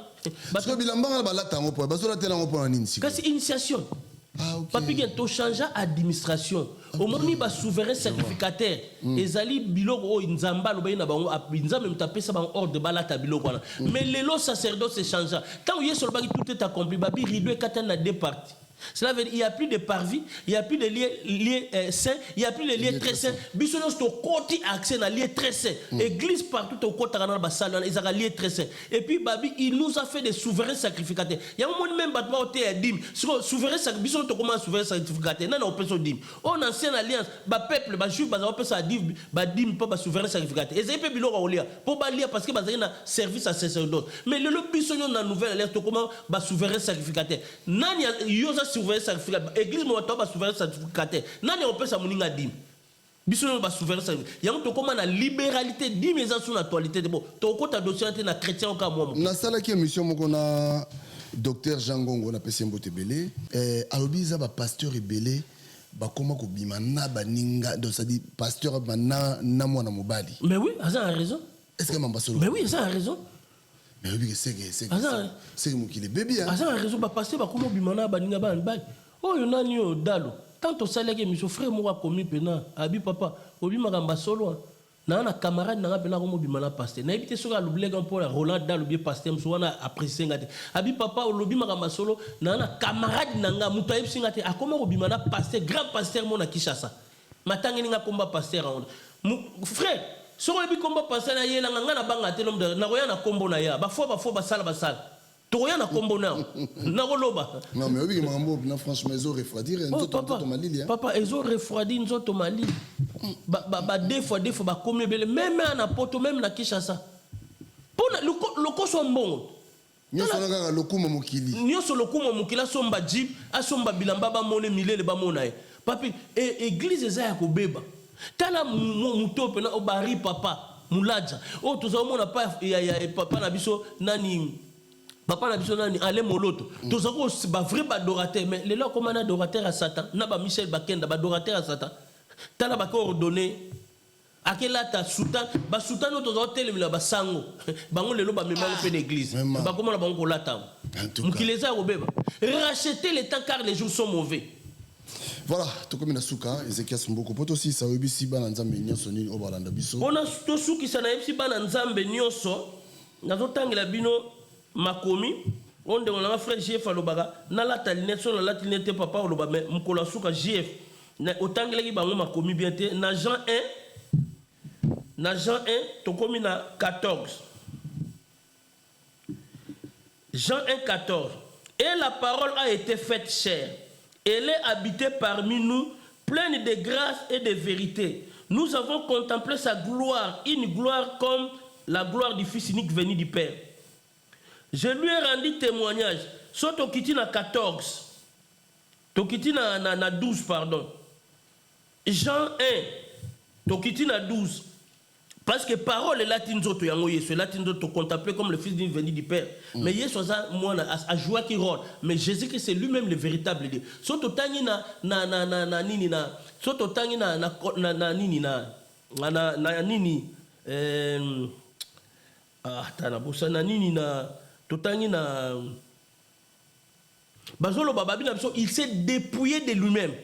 parce que bilamba balata ngo po basola tela ngo po na nini kasi initiation papike to changer administration au moment ba souverain certificataire ezali biloko o nzamba lo bayina bango nzambe mtapesa bango ordre balata biloko wana mais lelo sacerdoce se change tant yeso baki tout est accompli babi rideau katana deux parties. Cela veut dire qu'il n'y a plus de parvis, il n'y a plus de liés saints, il n'y a plus de liés très saints. Bisogna sto côté accès na liés très saints. Église partout au côté dans la salle, ils ont liés très saints. Et puis babi il nous a fait des souverains sacrificateurs. Il y a un moment même battement au théâtre dim. Souverain sacrificateur, bisogna comment souverain sacrificateur. Non non on peut se dim. En ancienne alliance, ba peuple, ba juif, ba on peut ça dim, ba dim pas ba souverain sacrificateur. Et c'est peu biloko au lia. Pour ba lia parce que ba na service à sacerdoce. Mais le bisogna na nouvelle alliance comment ba souverain sacrificateur. Nani yoza souverain sacrificateur église mo to ba souverain sacrificateur nani on peut ça moninga dim biso ba souverain sacrificateur yango to comment na libéralité dimeza sur la actualité de bon to ko ta dossier na chrétien ka moi na sala ki émission moko na docteur Jean Ngongo na pesi mbote belé alobiza ba pasteur belé ba koma ko bima na baninga donc ça dit pasteur ba na mwana mobali. Mais oui, ça a raison. Est-ce que mamba solo? Mais oui, ça a raison. Mais oui, c'est mon qui les bébé hein. Ça a raison ba pasteur ba koma bima na baninga ba bali. Oh yo nani yo dalo. Tant au salaire que monsieur frère moi commis pena abi papa obi magamba solo. Na camarade na pena ko bima na pasteur. Na éviter soka loblega pour Roland dalo bi pasteur mso wana apprécier ngate. Abi papa lobi magamba solo na camarade nanga muta yebsi ngate akoma ko bima na pasteur grand pasteur mona Kinshasa. Matangi nga komba pasteur on. Frère, soko bi komba pasteur na yela nga na banga te nom na koya na kombo na ya. Ba fo ba sala. Toya na kombo na koloba. Non mais oui mambo na franchement ezo refroidir nzoto malili hein. Papa ezo refroidir nzoto malili. Ba deux fois ba komi bele même na poto même na Kinshasa. Pona loko so mbongo. Nyoso na lokuma mokili. Nyoso lokuma mokili asomba jib, asomba bilamba ba mone milele ba mona e. Papi église za ya kobeba. Tala mutope na obari papa mulaja. Oh toza mona pa ya papa na biso nani papa na biso nani ale moloto tozako ba vrai adorateur mais les là comme un adorateur à Satan na ba Michel Bakenda ba adorateur à Satan tala ba ko ordonner akela ta sultan ba sultan no tozako telemela ba sango bango lelo ba memba pe l'église ba comment na bango lata mukileza robeba racheter les temps car les jours sont mauvais. Voilà, tout comme Nasuka, Ezekiel Mboko, poto aussi ça obisi bana nzambe nyonso nini obalanda biso. On a to suki sana ebisi bana nzambe nyonso nazo tangela bino makomi onde on a frère JF alobaka na la talinette sur la talinette papa oloba mais mkola suka JF na otangela ki bango makomi bien te na Jean 1 to komi na 14 Jean 1:14 et la parole a été faite chair, elle est habitée parmi nous, pleine de grâce et de vérité. Nous avons contemplé sa gloire, une gloire comme la gloire du Fils unique venu du Père. Je lui ai rendu témoignage. So tokiti na 14. Tokiti na 12, pardon. Jean 1. Tokiti na 12. Parce que parole est latine zoto yango yeso latine zoto contemplé comme le fils d'une venu du Père. Mais yeso za moi a joué qui rôle. Mais Jésus Christ c'est lui-même le véritable Dieu. So totangi na nini na so totangi na nini na nini tana bosa na nini na totangi na bazolo bababi na biso il s'est dépouillé de lui-même.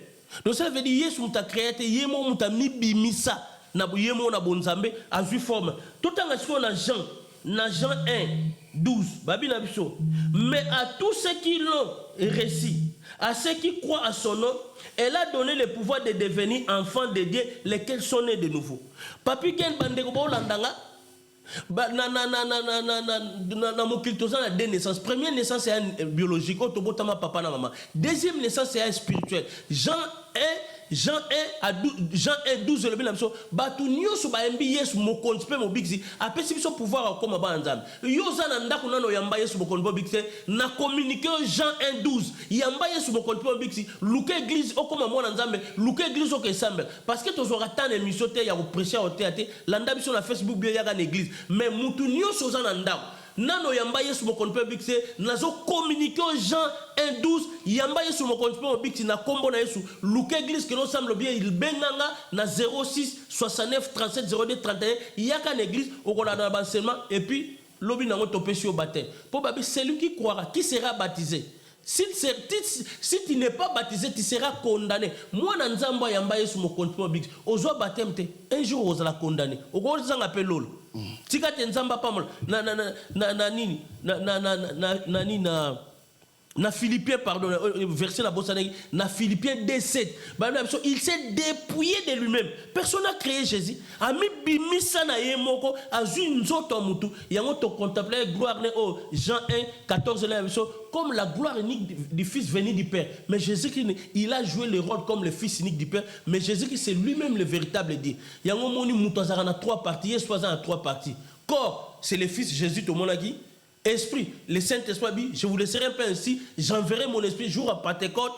Donc ça veut dire Yesu muta créé yemo muta mibimisa na yemo na bonzambe a vu forme. Totanga siko na Jean 1:12 babi na biso. Mais à tous ceux qui l'ont récit, à ceux qui croient à son nom, elle a donné le pouvoir de devenir enfants de Dieu, lesquels sont nés de nouveau. Papi ken bandeko ba landanga na mokiltoza na deux naissances. Première naissance c'est biologique, otobotama papa na maman. Deuxième naissance c'est spirituel. Jean 1:12 le bien so batu nyoso ba mbi Yesu mokonzi pe mobiksi apesi biso pouvoir akoma ba nzambe. Yoza na ndako nano yamba Yesu mokonzi mobiksi na communiquer Jean 1:12 yamba Yesu mokonzi mobiksi luka église okoma mwana nzambe luka église okesambe parce que tozora tane émission te ya prêcher au théâtre landa biso na Facebook bien ya na église mais mutu nyoso za na ndako nano yamba Yesu mokonzi mobiksi nazo communiquer Jean 1:12 yamba Yesu mokonzi mobiksi na kombo na Yesu luka église que l'ensemble bien il benganga na 06 69 37 02 31 yaka na église okola na enseignement et puis lobi nango topesi au baptême pour babi celui qui croira qui sera baptisé. Si tu n'es pas baptisé, tu seras condamné. Moi, je suis condamné. Ozo baptême te. Un jour, on sera condamné. On va vous appeler l'ol. Si tu es nzamba pas mal, na Philippiens, pardon, verset la bossa na Philippiens 2:7. Il s'est dépouillé de lui-même. Personne n'a créé Jésus. Ami bimisa na yemoko azu nzoto mutu. Yango to contempler gloire ne Jean 1:14 là comme la gloire unique du Fils venu du Père. Mais Jésus il a joué le rôle comme le Fils unique du Père. Mais Jésus c'est lui-même le véritable Dieu. Yango moni mutu azana 3 parties, soit en 3 parties. Corps, c'est le Fils Jésus to monaki. Esprit, le Saint-Esprit, je vous laisserai un peu ainsi, j'enverrai mon esprit jour à Pentecôte.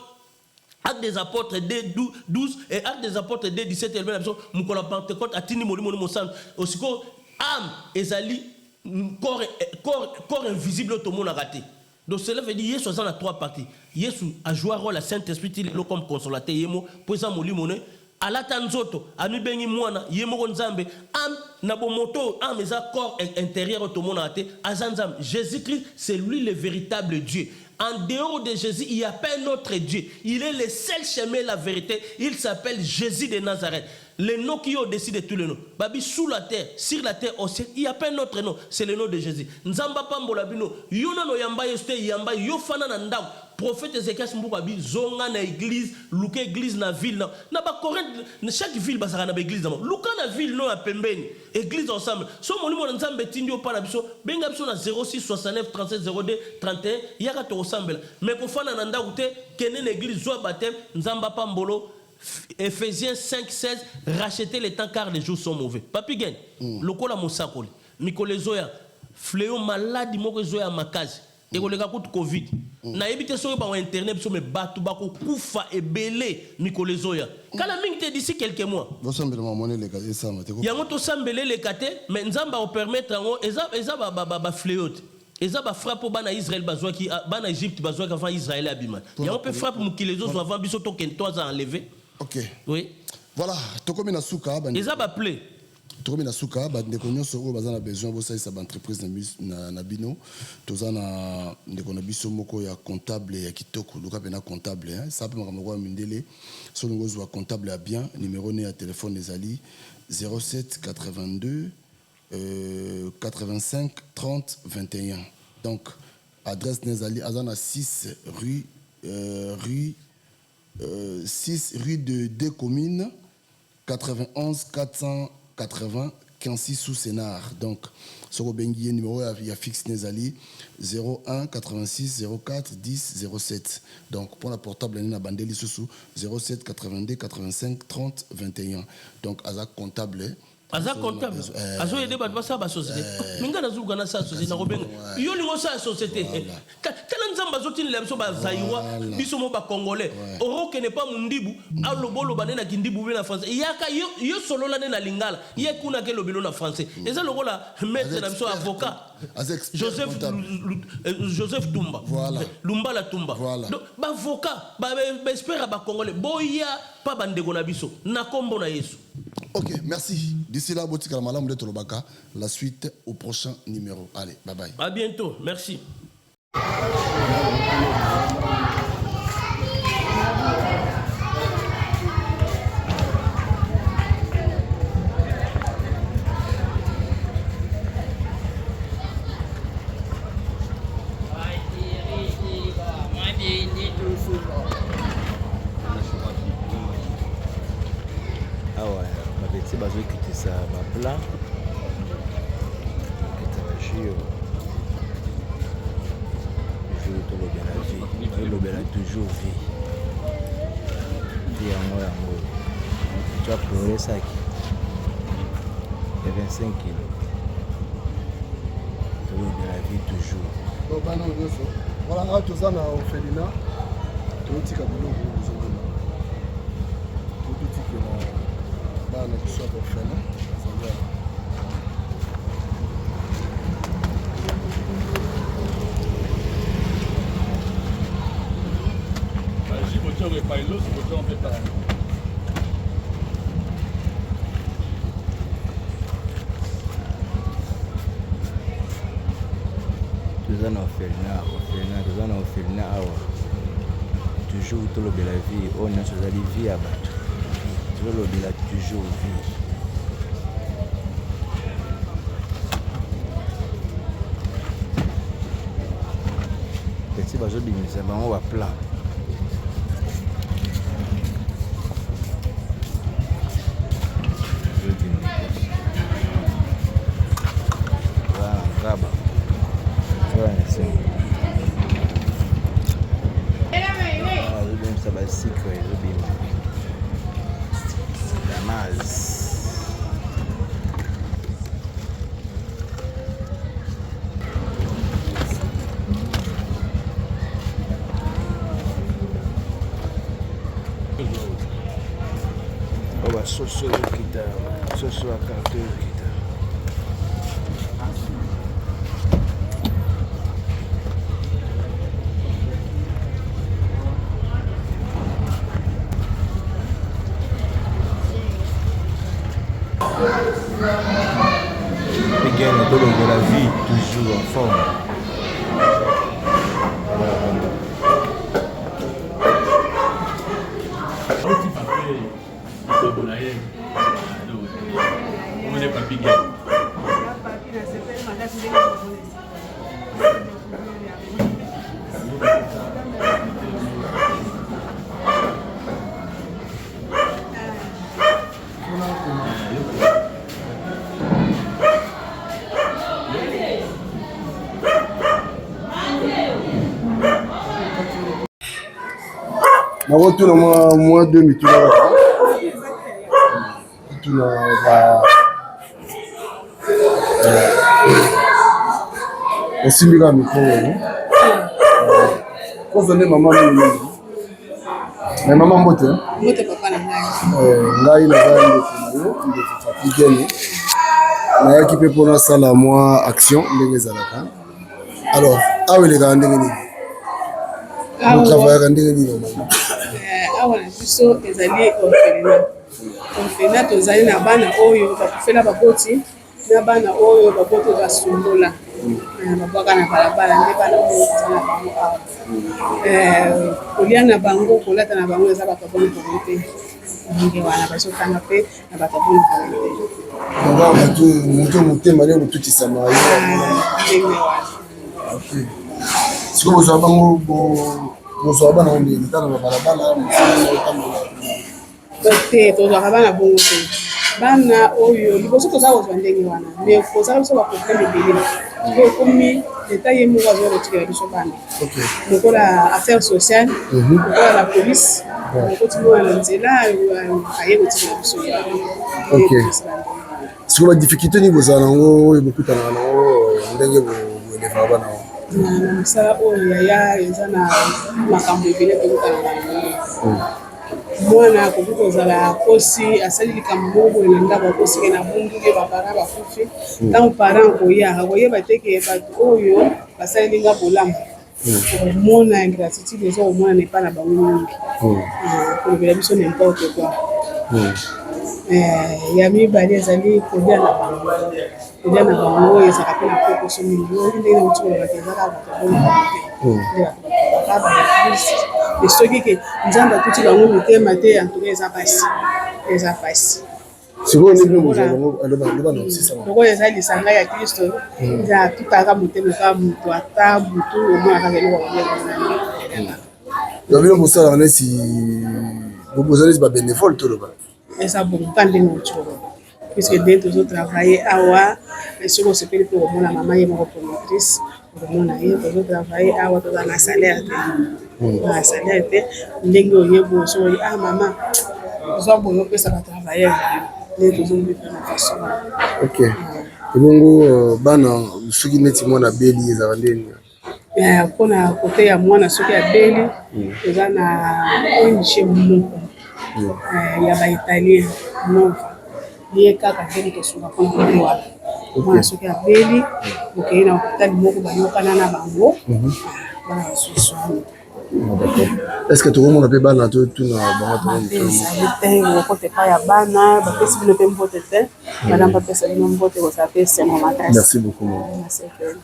Acte des apôtres D12 et Acte des apôtres D17 et Moukola Pentecôte a tini moli mon sang. Aussi âme ezali corps invisible tout le monde a raté. Donc cela veut dire Yesu a 3 parties. Yesu a joué un rôle à Saint-Esprit comme consolateur yemo pour ça molimoné alata nzoto amibengi mwana yemo nzambe am na bomoto am eza corps intérieur automona ate azanzam. Jésus-Christ c'est lui le véritable Dieu. En dehors de Jésus, il n'y a pas un autre Dieu. Il est le seul chemin, la vérité. Il s'appelle Jésus de Nazareth. Le nom qui est au-dessus de tous les noms. Babi, sous la terre, sur la terre aussi, il n'y a pas un autre nom. C'est le nom de Jésus. Nzamba pambola bino. Yona no yamba yeste yamba yofana na ndao. Prophète Ézéchias Mboubabi, zonga na église, luka église na ville. Na ba Corinthe, chaque ville basara na église. Luka na ville no ya pembeni. Église ensemble. So molimo na nzambe tindio pa na biso. Benga biso na 06 69 37 02 31. Yaka to ensemble. Mais kofana na ndao te kene na église zo baptême nzamba pambolo. Ephésiens 5, 16, rachetez les temps car les jours sont mauvais. Papi Gen, lokola mosakoli, mikole zoya, fléau maladi moko zoya makazi, et kolega kout Covid. Na ebite soyo ba internet biso me batu bako kufa ebele mikole zoya. Kala mingi te d'ici quelques mois. Bosambela mamone le kate ça mate ko. Yango to sambele le kate, mais nzamba o permettre ngo eza ba fléau. Eza ba frappe bana Israël bazwa ki bana Égypte bazwa avant Israël abima. Yango peut frappe mukilezo zo avant biso to kento za enlever. Ok. Oui. Voilà, tokomi na suka ba. Eza ba play. Tokomi na suka ba ndeko nyonso o bazana besoin bo ça sa entreprise na bino. Tozana ndeko na biso moko ya comptable ya kitoko, luka pena comptable hein. Ça peut makamoko mindele. So ngozo wa comptable ya bien, numéro ne ya téléphone ezali 07 82 85 30 21. Donc adresse Nezali Azana 6 6 rue de deux communes 91 480 15 sous Sénard. Donc Soro Benguier numéro ya fixe Nezali 01 86 04 10 07. Donc pour la portable na bandeli sous 07 82 85 30 21. Donc Aza comptable aza comptable azo yede bat basa ba société minga nazuka na sa société na robenga yo lingo sa société kala nzamba zotini la biso ba zaiwa biso mo ba congolais oroke ne pas mundibu alobolo banena kindibu na français yaka yo solo la na lingala ye kuna ke lobelo na français eza lokola maître na biso avocat Joseph Tumba voilà Lumba la Tumba donc ba avocat ba espère ba congolais boya pa bandeko na biso na kombo na Yesu. Ok, merci. D'ici là, Botika Malam de Tolobaka. La suite au prochain numéro. Allez, bye bye. À bientôt. Merci. bazokitisa baplan ketala jur tolobela vie tolobela toujours vie vie yango tu as pleuré saki ya 25 kilo tolobela vie toujours bana nyonso voilà awa toza na orphelina toyotika biloko ozomona tototikela bana biso ya orphelin toza na orphelina awa toujours tolobela vie oyo nyonso ezali vie ya bato tolobela toujours vie peti bazobimisa bango baplan ngaba azobimisa basikre ezobima damas oba soso yokita soso ya karto yokita Papi Gaine tolobela vie toujours en forme. Papi Gaine. Na retour moi 2 minutes là. Tout na ba osimbi ka micro. Ko donner maman mimi. Mais maman mbote. Mbote papa na ngai. Ngai na ngai ndio Papi Gaine. Na yaki pe pona sala moi action ndenge ezalaka. Alors, awe le ga ndenge nini? Vous travaillez ndenge nini normalement? Awa na biso ezali orphelinat. Orphelinat tozali na bana oyo bakufela baboti na bana oyo baboti basumbola. Babwaka na balabala nde bana oyo ezali na bango awa. Kolia na bango kolata na bango eza bato boni volonté. Ndenge wana bazotanga mpe na bato boni volonté. Ngaba bato moto motema leo tutisa mayo. Ndenge wana. OK. Siko bozo bango bozo bana on est dans la balabala te tozwaka bana bongo te bana oyo liboso toza kozwa ndenge wana mais kozala biso baproblème ebele po ekomi leta ye moko azoretikela biso bana lokola affaire sociale lokola la police okoti moko na nzela aye kotikela biso siko badifficulté ni bozala nango oyo bokutana nango ndenge boelevaka bana na mosala oyo yaya eza na makambo ebele tokutana nango mwana akoki kozala kosi asali likambo moko boye na ndako akosike na bunduke bapara bakufi ntango parent akoyaka koyeba teke bato oyo basalinga bolamu omona ingratitude eza omona na epa na bango mingi kolobela biso n'importe quoi ya mibale ezali kolia na bango oyo ezalaka mpe na proportion mingi oyo ndenge na motu kolobaka ezaka bato bona te soki ke nzambe atuti bango mitema te antuka eza pasi lokola eza lisanga ya kristo eza atutaka motema kaka moto ata butu omonaka eloko bino bosalaka neti boza neti babénévole toloba eza bonka ndenge otoloba puisque nde tozotravaille awa soki osepeli mpe komona mama ye moko promotrice okomona ye tozotravaille awa toza na salaire te ndenge oyebo soki mama ozwa boye opesa batravailleur nde tozomona façon ok ebongo bana soki neti mwana beli ezala ndeni mpona kote ya mwana soki abeli eza na ONG moko ya baitalien nova ye kaka ndenge tosunga mpona kote wana mwana soki abeli okei na hôpital moko bayokana na bango bana basusu est-ce que tokomona mpe bana totuna bangoezali te okote epai ya bana bapesi bino mpe mbote te bana bapesa bino mbote kozala mpe esengo makasi. Merci beaucoup.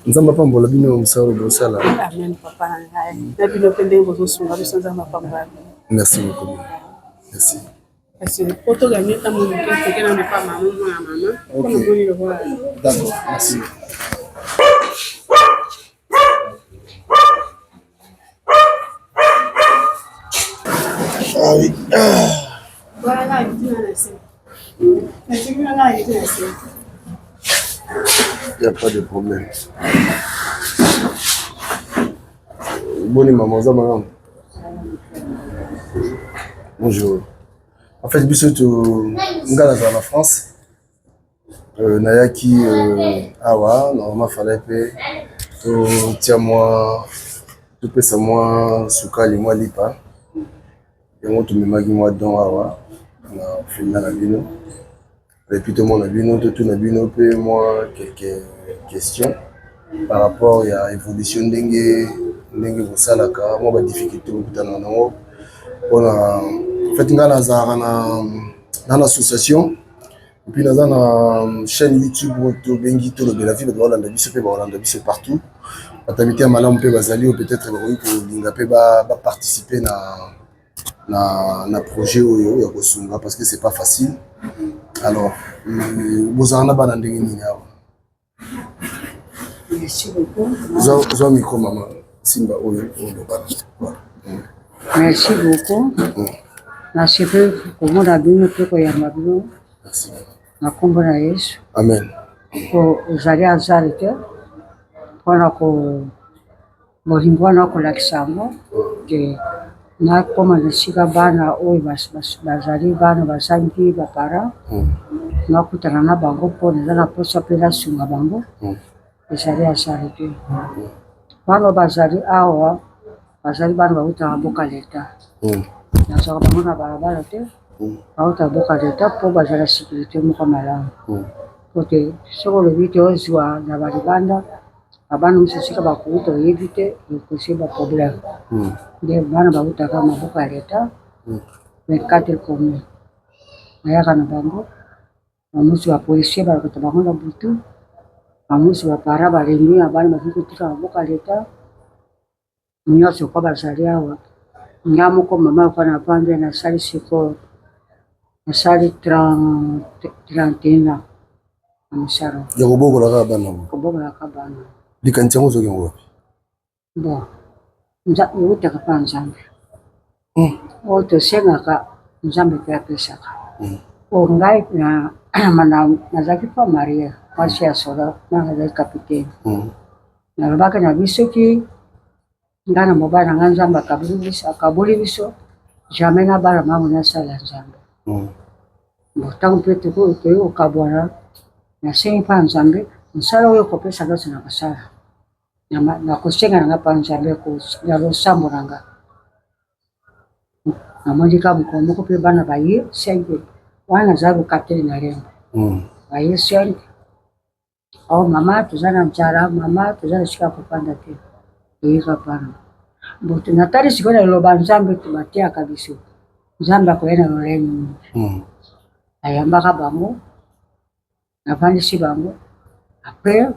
Nzambe apambola bino mosala bosala. Amen papa na ngai na bino mpe ndenge bozosunga biso nzambe apambola. Merci beaucoup. Merci. Kasi poto gagné ta mon ke na pas maman na maman. Comment vous le voir? D'accord. Merci. Ah oui. Voilà, il dit il n'y a pas de problème. Bonne maman, ça madame. Bonjour. En fait, biso ngala za la France. Nayaki awa, normalement fallait pe to tia moi to pesa moi sukali moi lipa. Yango tumemaki moi don awa na filma na bino. Et puis tout le monde a bino, tout na bino pe moi quelques questions par rapport à l'évolution ndenge bosalaka moi ba difficulté bokutana nango pona en fait ngala za na l'association Et puis dans une chaîne YouTube où bengi to le la vie de Hollande biso pe Hollande biso partout. Batamité malamu pe bazali peut-être ko linga pe ba participer na projet oyo ya kosunga parce que c'est pas facile. Alors bozana bana ndenge nini awa. Merci beaucoup. Zo micro maman Simba oyo bana. Merci beaucoup. Merci beaucoup pour la bien pe ko ya mabino. Merci. Na kombo na Yesu. Amen. Ko uzali azalite. Pona ko molimbo na ko lakisamo ke na koma nishika bana oyo bazali bana basangi bapara. Na kutana na bango pona na posa pela sunga bango. Ezali azalite. Bana bazali awa bazali bana bauta boka leta. Na saka bango na barabara te. Bauta boka leta po bazala sécurité moko malamu. Kote soko le vite ozwa na balibanda abana musisika bakuta yevite kusiba problème. De bana bauta kama boka leta. 24 commune. Ayaka na bango. Amusi wa polisi bakuta bango na butu. Amusi wa para balengi abana bakutika boka leta. Nyoso kwa bazali awa. Nyamo ko mama kwa na pande na sali siko na sali 31 amsharo. Ya kubogo la bana. Kubogo la bana. Likantia ngozo kengo. Bo. Nja yote kapa nzambe. Oto senga ka nzambe kwa pesa ka. Ngai na mana nazaki pa Maria, kwasi ya soda na ngai kapiteni. Na babaka na bisoki ngana mobana nganzamba kabuli biso jamais na bara mamu na sala nzambe. Botango pete ko to kabwana na sengi pa nzambe nsala oyo kopesa losi na kasala. Na kosenga nga pa nzambe ko ya losambo nanga. Na mondika mkomo ko pe bana baye sengi wana zabu kateli na rembo. Baye sengi. Oh mama tuzana mchara mama tuzana shika kupanda te. Ika pana. Bote natari sikona loba nzambe tubatia kabisa. Nzambe akoena loreni. Ayamba ka bango. Nafandi si bango. Après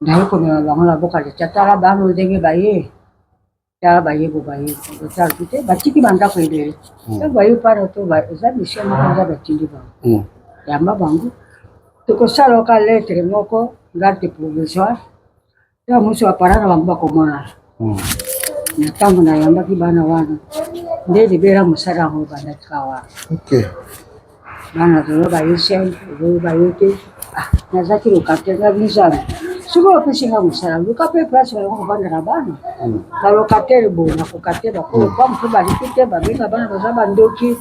ndaye ko na bango la boka de chatala bango ndenge baye. Ya baye bo baye. Botal kite batiki banda ko ide. Ya baye para to ba nzambe shi ma kanja batindi bango. Yamba bango. Tuko salo ka lettre moko garde provisoire. Ya musi wa parana bango bakomona. Na tangu na yamba ki bana wana. Nde libera musara ho bana kawa. Okay. Bana zo ba yesen, zo ba yote. Na zaki lokate na vizana. Suko pesinga musara, lukape place ba ko bana bana. Ba lokate bo na ko kateba ko kwa mtu ba likite ba benga bana bazaba ndoki.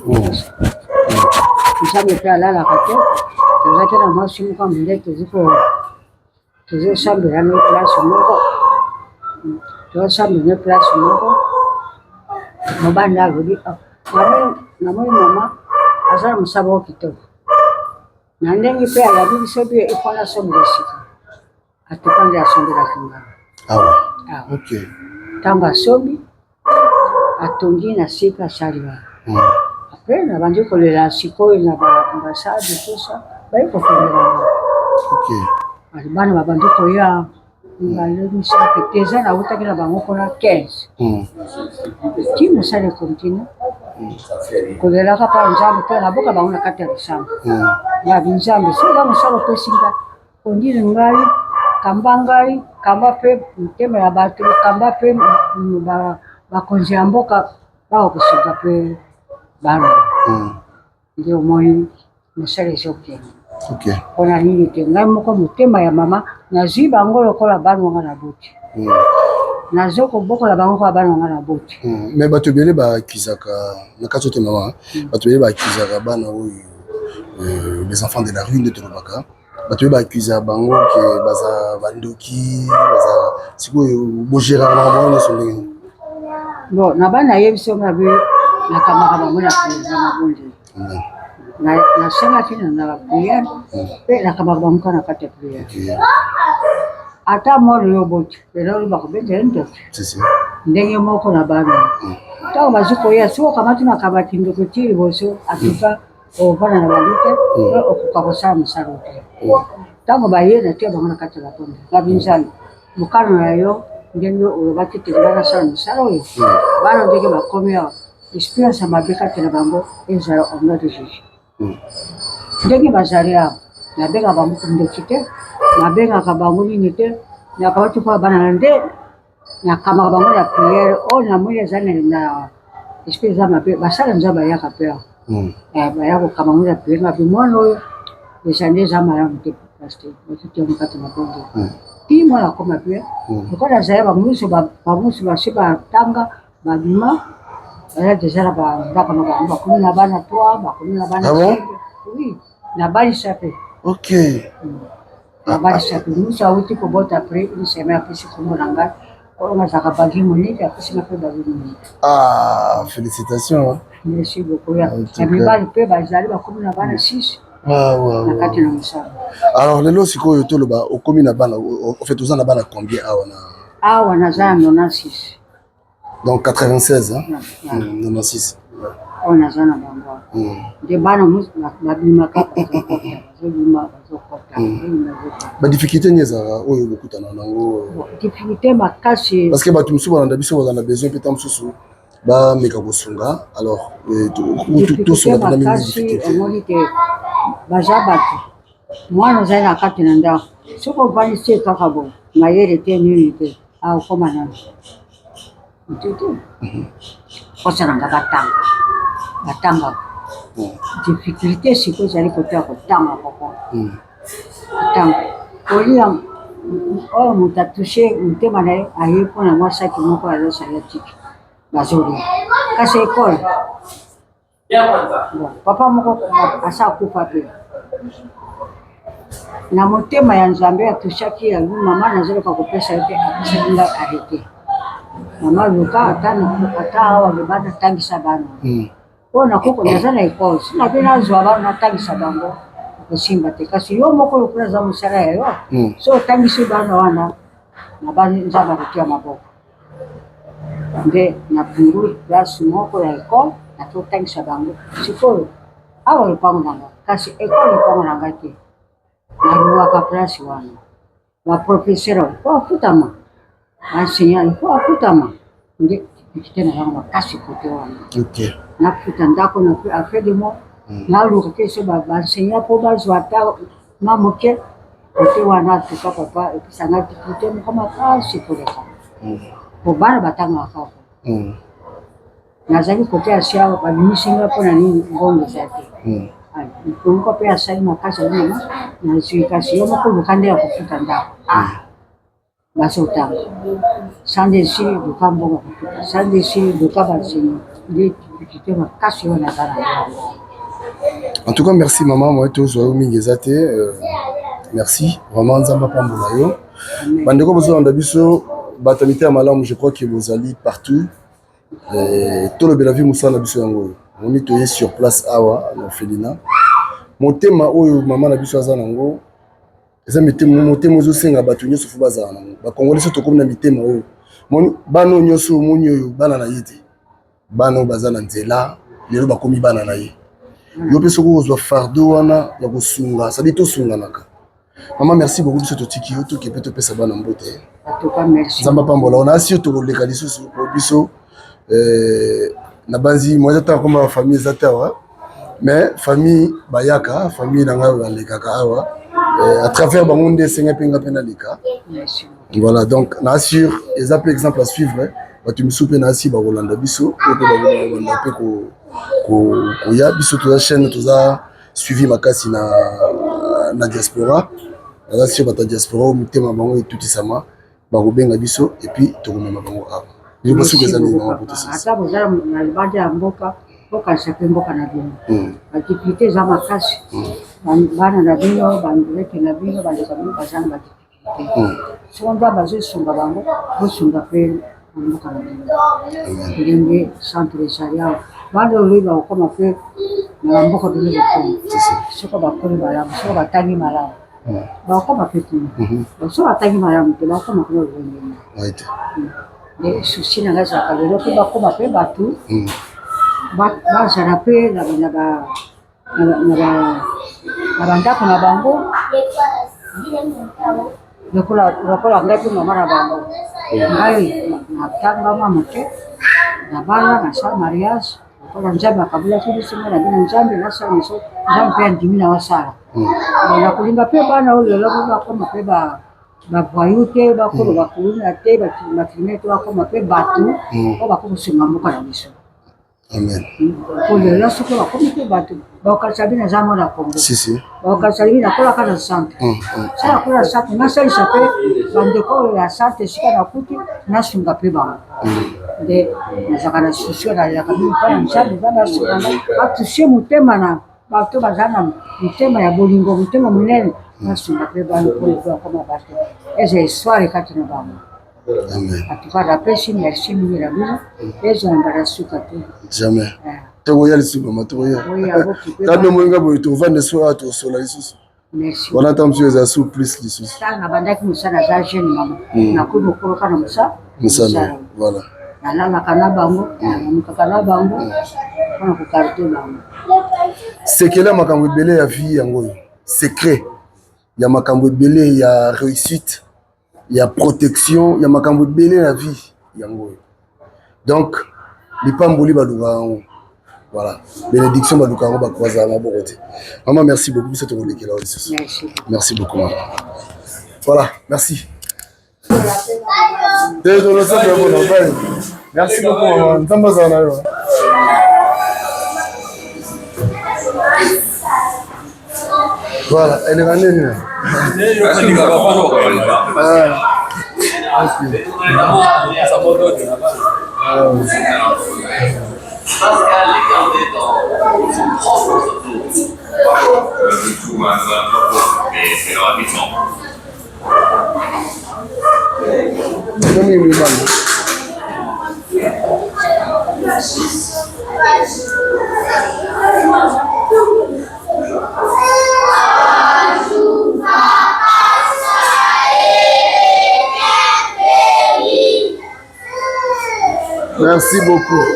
Kisha mpe alala kate. Zaki na masimu kwa mlete ziko. Tuzo sambe ya no place moko. Tuzo sambe ne place moko. Mobanda gudi. Na mama azara musabo kitoko. Na ndengi pe ala bibi sobi ifana sombra sika. Atupande asombra kinga. Awa. Okay. Tamba sobi atongi na sika shaliwa. Après na bandi ko le la siko na ba ambassade tout ça. Ba iko fondera. Okay. Bana babandi ko ya ngalo misa peteza na uta kila bango kona 15. Ki musale continue. Kolela ka pa nzambe pe na boka bango na kati ya bisamba. Ya binzambe so ba musalo pe singa. Kondile ngai kambangai kamba pe mtema ya batu kamba pe ba konzi amboka ba okusuka pe bana. Ndio moyo musale shoke. Okay. Ona nini te ngai moko mutema ya mama na ziba ngolo kola bana nga na buti. Na zoko boko la bango kwa bana nga na buti. Mais bato bele ba kizaka na katote mama. Bato bele ba kizaka bana oyo les enfants de la rue de Tolobaka. Bato bele ba kizaka bango ke baza bandoki baza siko bojera na bango so ndenge. No na bana yebiso ngabe na kamaka bango na kuza na bonde. Na senga kina na prière pe na kamaka bango na kati prière. Ata moro yo boti pero ba ko bete ndo. Sisi. Ndenge moko na bana. Tawo baziko ya sio kama tuna kabati ndoko tiri boso atuka bana na bango te okoka kosala mosala te ntango baye na te bango na kati ya batonda babinzani mokano na yo ndenge olobaki te nga nasala mosala oyo bana ndenge bakomi awa experience ya mabe kati na bango ezala au nom de Jésus ndenge bazali awa nabengaka bango ndeki te nabengaka bango nini te nakabati mpo bana na nde nakamaka bango na priere oyo namoni ezali na esprit eza mabe basala nzambe bayaka mpe awa baya kokama ngo na priere mabe mwana oyo eza nde eza malamu te paster bakitiango kati na bongo ti mwana akoma mpe lokola azali bamusu basi batanga babima baza deja na bandako na bango bakomi na bana 3 bakomi na bana oui nabalisa mpe nabalisa mpe musu awuti kobota apres une semaine apesi kombo na ngai oyo nazalaka bagi monike apesinga mpe bagi monike félicitations merci beaucoup ya mibali mpe bazali bakomi na bana 6 na kati na mosala alors lelo sikoyo toloba okomi na bana ofait oza na bana combien awa naza na 96 donc 96 96 oyo naza na bango nde bana babimaka bazobima bazokota badifficulté nini ezalaka oyo bokutana nango difficulté makasi parce que bato mosusu balanda biso bazala besoin mpe ta mosusu bameka kosunga alors tosunga mpena mini difficulté omoni te baza bato mwana ozali na kati na ndako soki ovandisi kaka bo mayele te nini te akokoma nano mtete kosalanga batanga difficulté sikoyo ezali kote ya kotanga koko kotanga kolia oyo moto atushe motema na ye aye mpona mwasaki moko azosala tiki bazolia kasi ekole papa moko asa akufa mpe na motema ya nzambe atushaki yango mama nazoloka kopesa yo te apesaki ngai arrete mama luka ata awa bebana atangisa bana oyo nakoko naza na ekole sina mpe nazwa bana natangisa bango kosimba te kasi yo moko lokola aza mosala ya yo so otangisi bana wana na banzambe akotia maboko nde napunguli place moko ya ekole natotangisa bango sikoyo awa lopango nanga kasi ekole lopango nanga te naluwaka place wana baprofesseur po afutama enseignant po afutama nde tikite na yango makasi kote wana nafuta ndako na affaire de mo naluka te so baenseignant po bazwa ata ma moke kote wana tuka papa episanga tikite moko makasi koleka po bana batangaka kaka nazali kote ya sia babimisinga mpona nini ngongo eza te moko mpe asali makasi alima nazwi kasi yo moko luka nde ya kofuta ndako bazotanga sandesi luka mbongo kofuta sandesi luka banseignant nde difficulté makasi oyo naza na en tout cas merci maman moi tozwa yo mingi eza te merci vraiment nzambe apambola yo bandeko bozolanda biso bato mite ya malamu je crois que bozali partout tolobela vi mosala na biso yango oyo moni toye sur place awa na orphelinat motema oyo mama na biso aza nango eza motema ozosenga bato nyonso fo bazala nango bakongoli so tokomi na mitema oyo moni bana oyo nyonso omoni oyo bana na ye te bana oyo baza na nzela lelo bakomi bana na ye yo mpe soki okozwa fardeau wana ya kosunga sadi tosunganaka mama merci beaucoup biso totiki yo toke mpe topesa bana mbote nzambe apambola ona asi yo tokoleka lisusu po biso na banzi moi eza koma bafamille eza te awa mais famille bayaka famille na ngai balekaka awa à travers bango nde esenga mpe nga mpe naleka voilà donc na assure eza mpe exemple à suivre bato misu mpe na asi bakolanda biso oyo mpe bakolanda mpe koya biso toza chaîne toza suivi makasi na diaspora aza sur bato ya diaspora oyo mitema bango etutisama bakobenga biso epuis tokomema bango awa ata bozala na libanda ya mboka bokanisa mpe mboka na bino badifficulté eza makasi bana na bino bandulete na bino bandeka bino baza na badifficulté soko nzambe azosunga bango bosunga mpe na mboka na bino ndenge centre ezali awa bana oyo bakokoma mpe na bamboka bino bokoma soko bakomi malamu soko batangi malamu bakokoma mpe kuna soko batangi malamu te bakokoma kuna olengeni susi na ngai ezalaka lelo mpe bakoma mpe bato bazala mpe na na bandako na bango lokola ngai mpe mama na bango ngai natangama moke nabala nasala mariage lokola nzambe akabulaki biso ngai nabi na nzambe nasala miso nzambe mpe andimi na wasala nakolinga mpe bana oyo lelo bakoma mpe bavoyu te bakolo bakuluna te bakrimine te bakoma mpe bato oyo bakokosenga mboka na biso po lelo soki bakomi mpe bato bakokalisa bino aza mwana kongo bakokalisa bino nakolaka na centre sala kola na centre nasalisa mpe bandeko oyo ya centre esika nakuti nasunga mpe bango nde nazalaka na susio nalelaka bino mpona nzambe eza nasunganga batusie motema na bato baza na motema ya bolingo motema monene nasunga mpe bango po ekoma bato eza histoire kati na bango atuka napesi merci mingi na bino ezwanga na suka te jamais tokoya lisusu mama tokoya tabe moyenga boye tovanda so awa tosola lisusu wana ta mosusu eza su plus lisusu ntango nabandaki mosala aza jeune mama nakomi okoloka na mosala voilà nalalaka na bango namamukaka na bango mpona kokarite bango sekele ya makambo ebele ya vie yango oyo secret ya makambo ebele ya réussite ya protection ya makambo ebele na vie yango oyo donc lipamboli balukaka yango voilà bénédiction balukaka yango bakozala maboko te maman merci beaucoup biso tokolekela lisusu merci beaucoup maman voilà merci merci beaucoup maman nzambe azala na yo voilà eleka nini Merci beaucoup.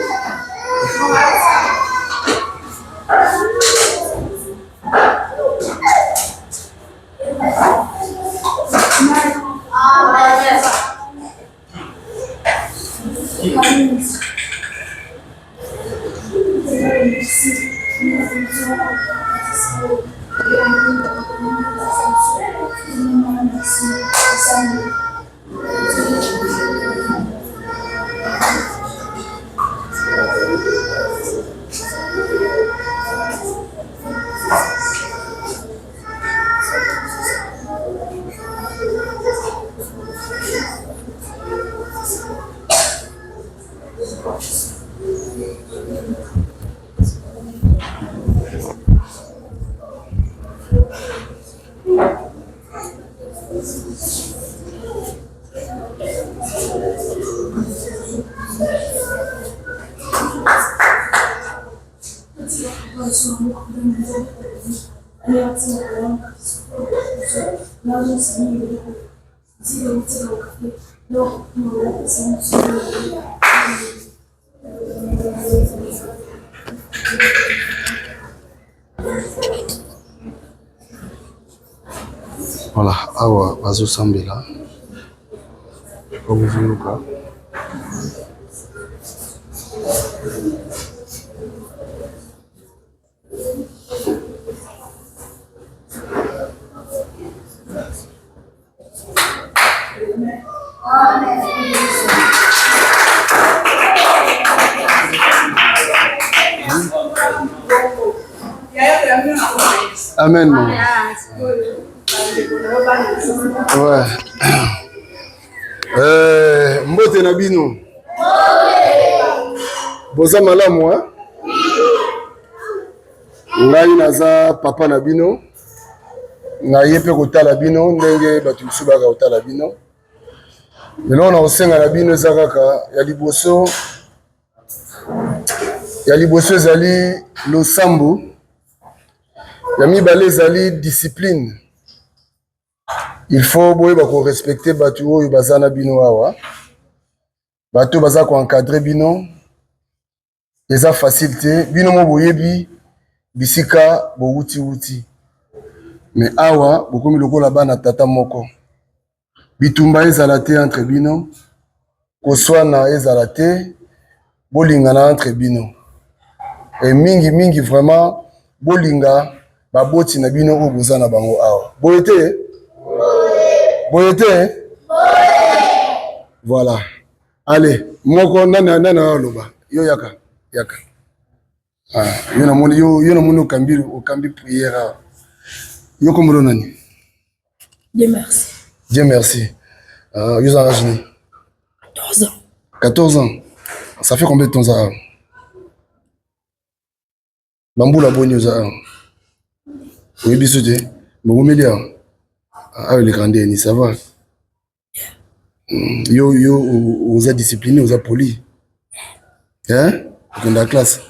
Voilà, awa bazosambela obuvunuka Amen. Ouais. Mbote na bino. Boza malamu hein? Ngai naza papa na bino. Ngai pe kotala bino ndenge batu musu baka kotala bino. Lelo na osenga na bino ezakaka ya liboso. Ya liboso ezali losambo. Ya mibale ezali discipline. Il faut boyeba ko respecter batu oyo bazana bino awa. Batu baza ko encadrer bino. Eza facilité bino mo boyebi bisika bowuti mais awa bokomi lokola bana tata moko bitumba ezala te entre bino koswana ezala te bolingana entre bino et mingi vraiment bolinga baboti na bino oyo boza na bango awa boye te voilà allez moko nani aloba yo yaka yo namoni okambi prière yo komolo nani Dieu merci yo za rajini 14 ans ça fait combien de temps ça bambula boni yo za oui biso te bomelia le grandé ni ça va yo oza discipliné oza poli hein dans la classe.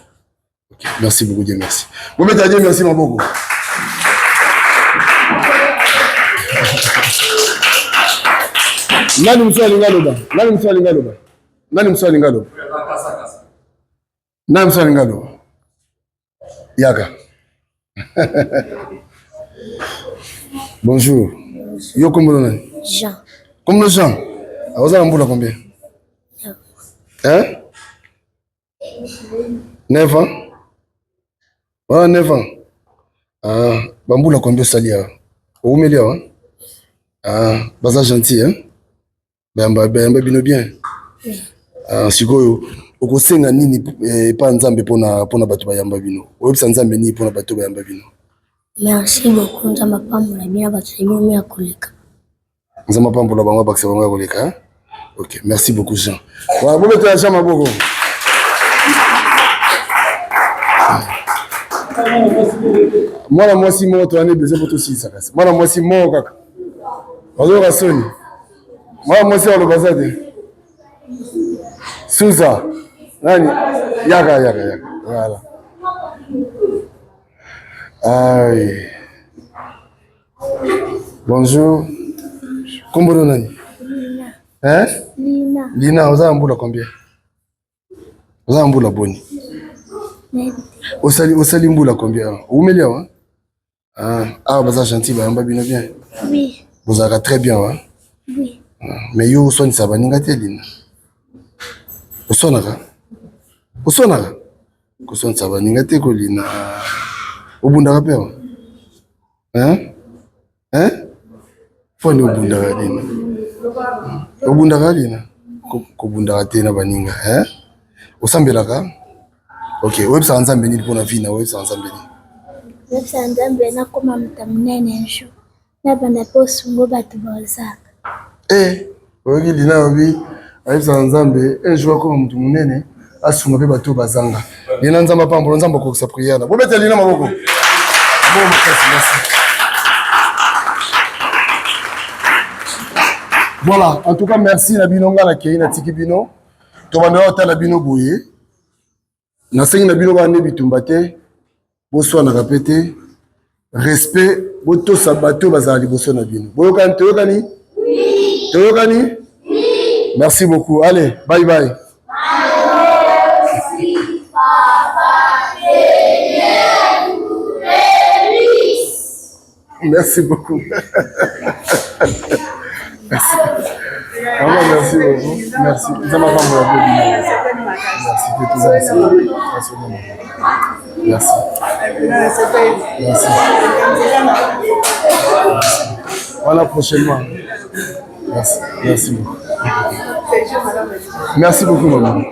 Okay. Merci beaucoup, Dieu merci. Vous mettez à Dieu merci, mon beaucoup. Nani mswa lingaloba. Yaka. Bonjour. Yo comment on est? Jean. Comment Jean? Vous avez un boulot combien? Hein? 9 ans? Ah, 9 ans. Ah, bamboula combien salia? Où me hein? Ah, baza gentil, hein? Bamba bino bien. Ah, sikoyo, okosenga nini pa nzambe pona bato bayamba bino. Oyebisa nzambe nini pona bato bayamba bino. Merci beaucoup, nzamba pambola bina bato yemi ya koleka. Nzamba pambola bango bakse bango koleka, hein? OK, merci beaucoup Jean. Wa bo mettez la jambe boko. Mwana mwasi moto ane besoin pour tout ça kaka. Mwana mwasi mo kaka. Ozo rasoni. Mwana mwasi wa lobazade. Suza. Nani? Yaka. Voilà. Aïe. Bonjour. Kombono nani? Lina. Hein? Lina, oza mbula combien? Oza mbula boni. Osali mbula combien? Oumelia wa? Ah, baza gentil bayamba bino bien. Oui. Vous avez très bien wa? Oui. Mais yo soni sabaninga te Lina. Osonaka? Kosoni sabaninga te ko Lina. Obundaka pe wa? Hein? Foni obundaka Lina. Obundaka Lina? Kobundaka te na baninga, hein? Osambelaka? OK, websa nzambe ni pona vina, websa nzambe ni. Websa nzambe na koma mutamunene nsho. Na banda posungo batu bozaka. Ogi Lina obi, websa nzambe ejwa koma mutamunene asunga pe batu bazanga. Lina nzamba pambola nzamba ko sa prière. Bo bete Lina maboko. Bon merci. Voilà, en tout cas merci na binonga na kei na tiki bino. To banda ota la bino boye. Na sengi na bino ba ne bitumba te. Boswa na répéter. Respect boto sabato bazali boso na bino. Boyokani toyokani? Oui. Toyokani? Oui. Merci beaucoup. Allez, bye bye. Merci papa. Merci beaucoup. Merci. Merci beaucoup. Merci. Merci. Voilà prochainement. Merci. Merci beaucoup. Merci beaucoup, maman.